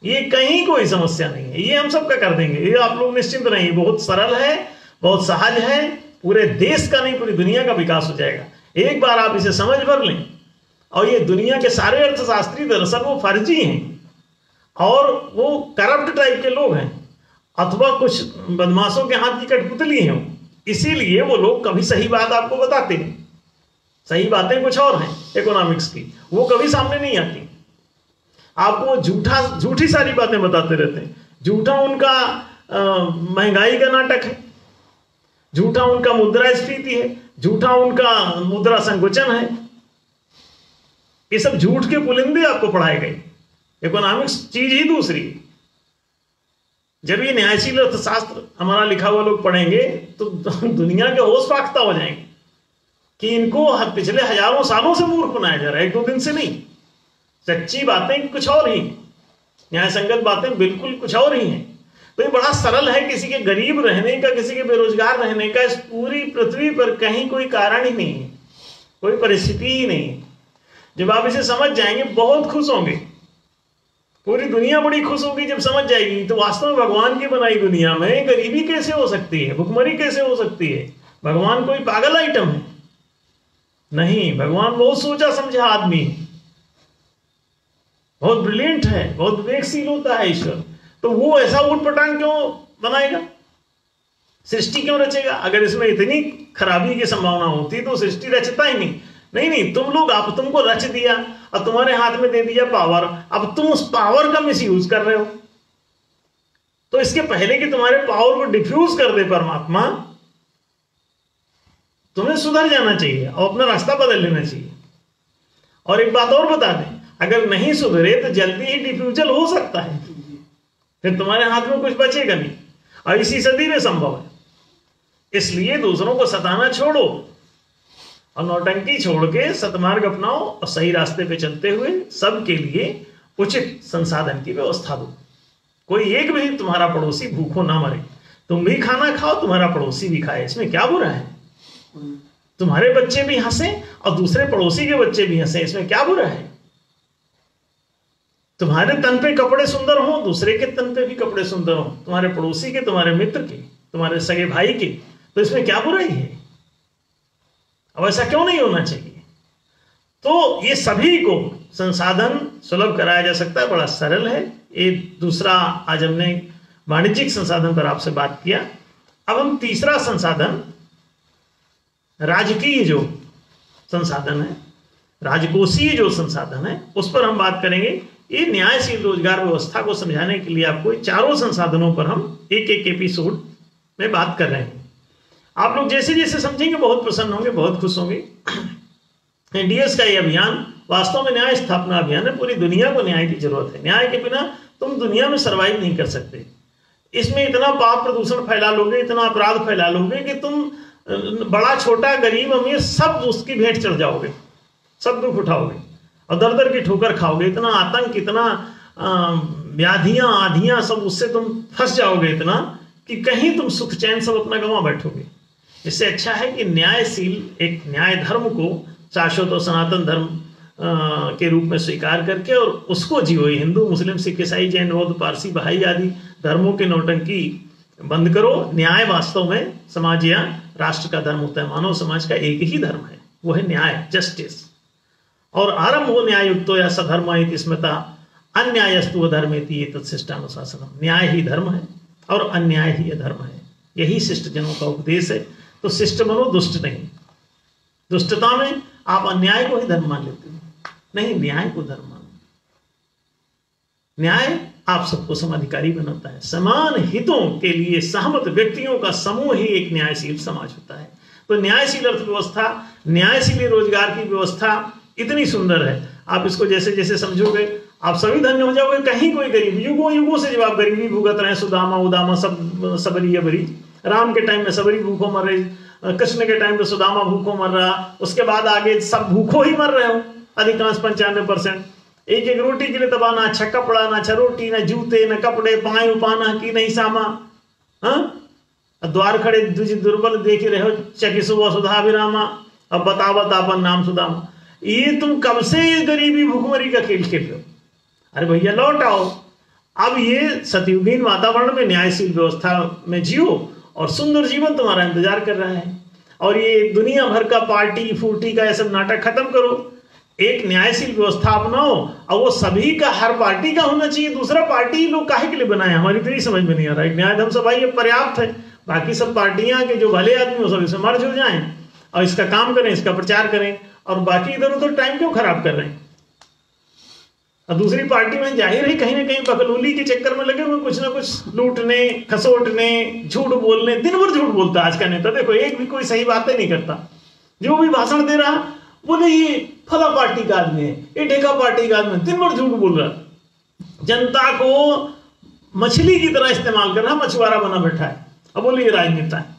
ये कहीं कोई समस्या नहीं है, ये हम सबका कर देंगे, ये आप लोग निश्चिंत रहिए। बहुत सरल है, बहुत सहज है, पूरे देश का नहीं पूरी दुनिया का विकास हो जाएगा। एक बार आप इसे समझ भर लें। और ये दुनिया के सारे अर्थशास्त्री दरअसल वो फर्जी हैं और वो करप्ट टाइप के लोग हैं, अथवा कुछ बदमाशों के हाथ की कठपुतली हैं। इसीलिए वो लोग कभी सही बात आपको बताते हैं, सही बातें कुछ और हैं इकोनॉमिक्स की, वो कभी सामने नहीं आती। आपको झूठी सारी बातें बताते रहते हैं। झूठा उनका महंगाई का नाटक है, झूठा उनका मुद्रास्फीति है, झूठा उनका मुद्रा संकुचन है। ये सब झूठ के पुलिंदे आपको पढ़ाए गए। इकोनॉमिक्स चीज ही दूसरी। जब ये न्यायशील अर्थशास्त्र हमारा लिखा हुआ लोग पढ़ेंगे तो दुनिया के होश फाख्ता हो जाएंगे। कि इनको पिछले हजारों सालों से मूर्ख बनाया जा रहा है, एक दो दिन से नहीं। सच्ची बातें कुछ और ही, न्याय संगत बातें बिल्कुल कुछ और ही हैं। तो ये बड़ा सरल है, किसी के गरीब रहने का, किसी के बेरोजगार रहने का इस पूरी पृथ्वी पर कहीं कोई कारण ही नहीं है, कोई परिस्थिति ही नहीं है। जब आप इसे समझ जाएंगे बहुत खुश होंगे, पूरी दुनिया बड़ी खुश होगी जब समझ जाएगी। तो वास्तव में भगवान की बनाई दुनिया में गरीबी कैसे हो सकती है, भुखमरी कैसे हो सकती है? भगवान कोई पागल आइटम है? नहीं, भगवान बहुत सोचा समझा आदमी है, बहुत ब्रिलियंट है, बहुत विवेकशील होता है ईश्वर। तो वो ऐसा उटपटांग क्यों बनाएगा, सृष्टि क्यों रचेगा? अगर इसमें इतनी खराबी की संभावना होती तो सृष्टि रचता ही नहीं। नहीं, तुम लोग, आप तुमको रच दिया और तुम्हारे हाथ में दे दिया पावर, अब तुम उस पावर का मिसयूज कर रहे हो। तो इसके पहले कि तुम्हारे पावर को डिफ्यूज कर दे परमात्मा, तुम्हें सुधर जाना चाहिए और अपना रास्ता बदल लेना चाहिए। और एक बात और बता दें, अगर नहीं सुधरे तो जल्दी ही डिफ्यूजल हो सकता है, फिर तुम्हारे हाथ में कुछ बचेगा नहीं, और इसी सदी में संभव है। इसलिए दूसरों को सताना छोड़ो और नौटंकी छोड़ के सतमार्ग अपनाओ और सही रास्ते पे चलते हुए सबके लिए उचित संसाधन की व्यवस्था दो। कोई एक भी तुम्हारा पड़ोसी भूखों ना मरे, तुम भी खाना खाओ, तुम्हारा पड़ोसी भी खाए, इसमें क्या बुरा है? तुम्हारे बच्चे भी हंसे और दूसरे पड़ोसी के बच्चे भी हंसे, इसमें क्या बुरा है? तुम्हारे तन पे कपड़े सुंदर हो, दूसरे के तन पे भी कपड़े सुंदर हो, तुम्हारे पड़ोसी के, तुम्हारे मित्र के, तुम्हारे सगे भाई के, तो इसमें क्या बुराई है? अब ऐसा क्यों नहीं होना चाहिए? तो ये सभी को संसाधन सुलभ कराया जा सकता है, बड़ा सरल है। ये दूसरा, आज हमने वाणिज्यिक संसाधन पर आपसे बात किया। अब हम तीसरा संसाधन, राजकीय जो संसाधन है, राजकोषीय जो संसाधन है, उस पर हम बात करेंगे। ये न्यायशील रोजगार व्यवस्था को समझाने के लिए आपको चारों संसाधनों पर हम एक एक एपिसोड में बात कर रहे हैं। आप लोग जैसे जैसे समझेंगे बहुत प्रसन्न होंगे, बहुत खुश होंगे। एनडीएस का ये अभियान वास्तव में न्याय स्थापना अभियान है। पूरी दुनिया को न्याय की जरूरत है। न्याय के बिना तुम दुनिया में सर्वाइव नहीं कर सकते। इसमें इतना पाप प्रदूषण फैला लोगे, इतना अपराध फैला लोगे कि तुम बड़ा छोटा, गरीब अमीर सब उसकी भेंट चढ़ जाओगे, सब दुख उठाओगे और दर दर की ठोकर खाओगे। इतना आतंक, इतना व्याधियां, आधियां, सब उससे तुम फंस जाओगे इतना कि कहीं तुम सुख चैन सब अपना गंवा बैठोगे। इससे अच्छा है कि न्यायशील एक न्याय धर्म को शाश्वत और सनातन धर्म के रूप में स्वीकार करके और उसको जियो। हिंदू, मुस्लिम, सिख, ईसाई, जैन, बौद्ध, पारसी, बहाई आदि धर्मों के नौटंकी बंद करो। न्याय वास्तव में समाज या राष्ट्र का धर्म होता है। मानव समाज का एक ही धर्म है, वो है न्याय, जस्टिस। और आरंभ हो न्यायुक्तो या सधर्म इति स्मृता अन्यायस्तु अधर्मेति तत्शिष्टानुशासनम। न्याय ही धर्म है और अन्याय ही अधर्म है, यही शिष्ट जनों का उपदेश है। तो शिष्ट बनो, दुष्ट नहीं। दुष्टता में आप अन्याय को ही धर्म मान लेते हो, नहीं, न्याय को धर्म मानो। न्याय आप सबको समाधिकारी बनाता है। समान हितों के लिए सहमत व्यक्तियों का समूह ही एक न्यायशील समाज होता है। तो न्यायशील अर्थव्यवस्था, न्यायशील रोजगार की व्यवस्था इतनी सुंदर है, आप इसको जैसे जैसे समझोगे आप सभी धन्य हो जाओगे। कहीं कोई गरीब, युगों युगों से जब आप गरीबी भुगत रहे, सुदामा उदामा सब सबरी अबरी, राम के टाइम में सबरी भूखों मर रहे, कृष्ण के टाइम में सुदामा भूखों मर रहा, उसके बाद आगे सब भूखों ही मर रहे हो अधिकांश 95%। एक एक रोटी के लिए तबाह, ना अच्छा कपड़ा, ना अच्छा रोटी, ना जूते, ना कपड़े, पाए उपाना की नहीं सामा। द्वार खड़े दुर्बल देख रहे हो, चकी सुबह सुधा विरामा, अब बतावत आपन नाम सुदामा। ये तुम कब से गरीबी भूखमरी का खेल खेल रहे हो? अरे भैया लौट आओ। अब ये सतयुगीन वातावरण में न्यायशील व्यवस्था में जियो और सुंदर जीवन तुम्हारा इंतजार कर रहा है। और ये दुनिया भर का पार्टी फूटी का ये सब नाटक खत्म करो, एक न्यायशील व्यवस्था अपनाओ। और वो सभी का, हर पार्टी का होना चाहिए। दूसरा पार्टी लोग काहे के लिए बनाए, हमारी तो ये समझ में नहीं आ रहा है। न्याय धर्म सभा ये पर्याप्त है, बाकी सब पार्टियां के जो भले आदमी हो सब इसमें मर्ज हो जाएं और इसका काम करें, इसका प्रचार करें, और बाकी इधर उधर टाइम क्यों खराब कर रहे हैं? और दूसरी पार्टी में जाहिर है कहीं ना कहीं बकलूली के चक्कर में लगे हुए, कुछ ना कुछ लूटने, खसोटने, झूठ बोलने। दिन भर झूठ बोलता आज का नेता, देखो एक भी कोई सही बातें नहीं करता। जो भी भाषण दे रहा बोले ये फला पार्टी का आदमी है, ये ढेका पार्टी का आदमी है, दिन भर झूठ बोल रहा। जनता को मछली की तरह इस्तेमाल कर रहा, मछुआरा बना बैठा है, अब बोले ये राजनेता है।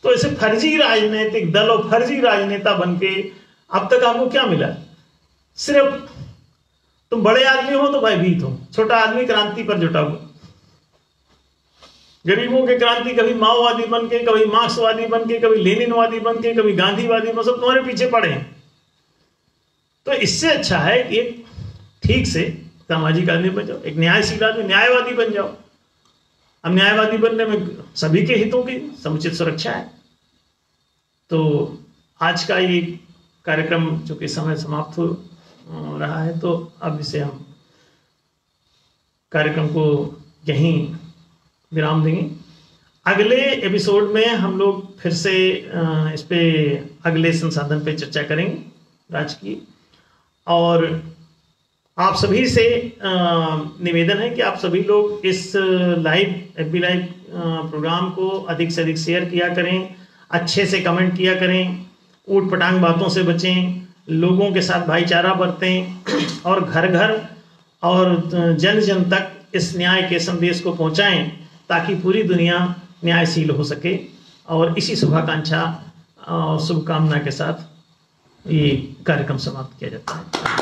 तो ऐसे फर्जी राजनीतिक दल और फर्जी राजनेता बनके अब तक आपको क्या मिला? सिर्फ तुम बड़े आदमी हो तो भयभीत हो, छोटा आदमी क्रांति पर जुटा हुआ। गरीबों के क्रांति कभी माओवादी बन के, कभी मार्क्सवादी बन के, कभी लेनिनवादी बन के, कभी गांधीवादी बन, सब तुम्हारे पीछे पड़े हैं। तो इससे अच्छा है कि एक ठीक से सामाजिक आदमी बन जाओ, एक न्यायशील आदमी, न्यायवादी बन जाओ। अब न्यायवादी बनने में सभी के हितों की समुचित सुरक्षा है। तो आज का ये कार्यक्रम चूंकि समय समाप्त हो रहा है, तो अब इसे हम कार्यक्रम को यहीं विराम देंगे। अगले एपिसोड में हम लोग फिर से इस पे अगले संसाधन पे चर्चा करेंगे राजकीय। और आप सभी से निवेदन है कि आप सभी लोग इस FB लाइव प्रोग्राम को अधिक से अधिक शेयर किया करें, अच्छे से कमेंट किया करें, ऊट पटांग बातों से बचें, लोगों के साथ भाईचारा बरतें और घर घर और जन जन तक इस न्याय के संदेश को पहुंचाएं, ताकि पूरी दुनिया न्यायशील हो सके। और इसी शुभाकांक्षा और शुभकामना के साथ ये कार्यक्रम समाप्त किया जाता है।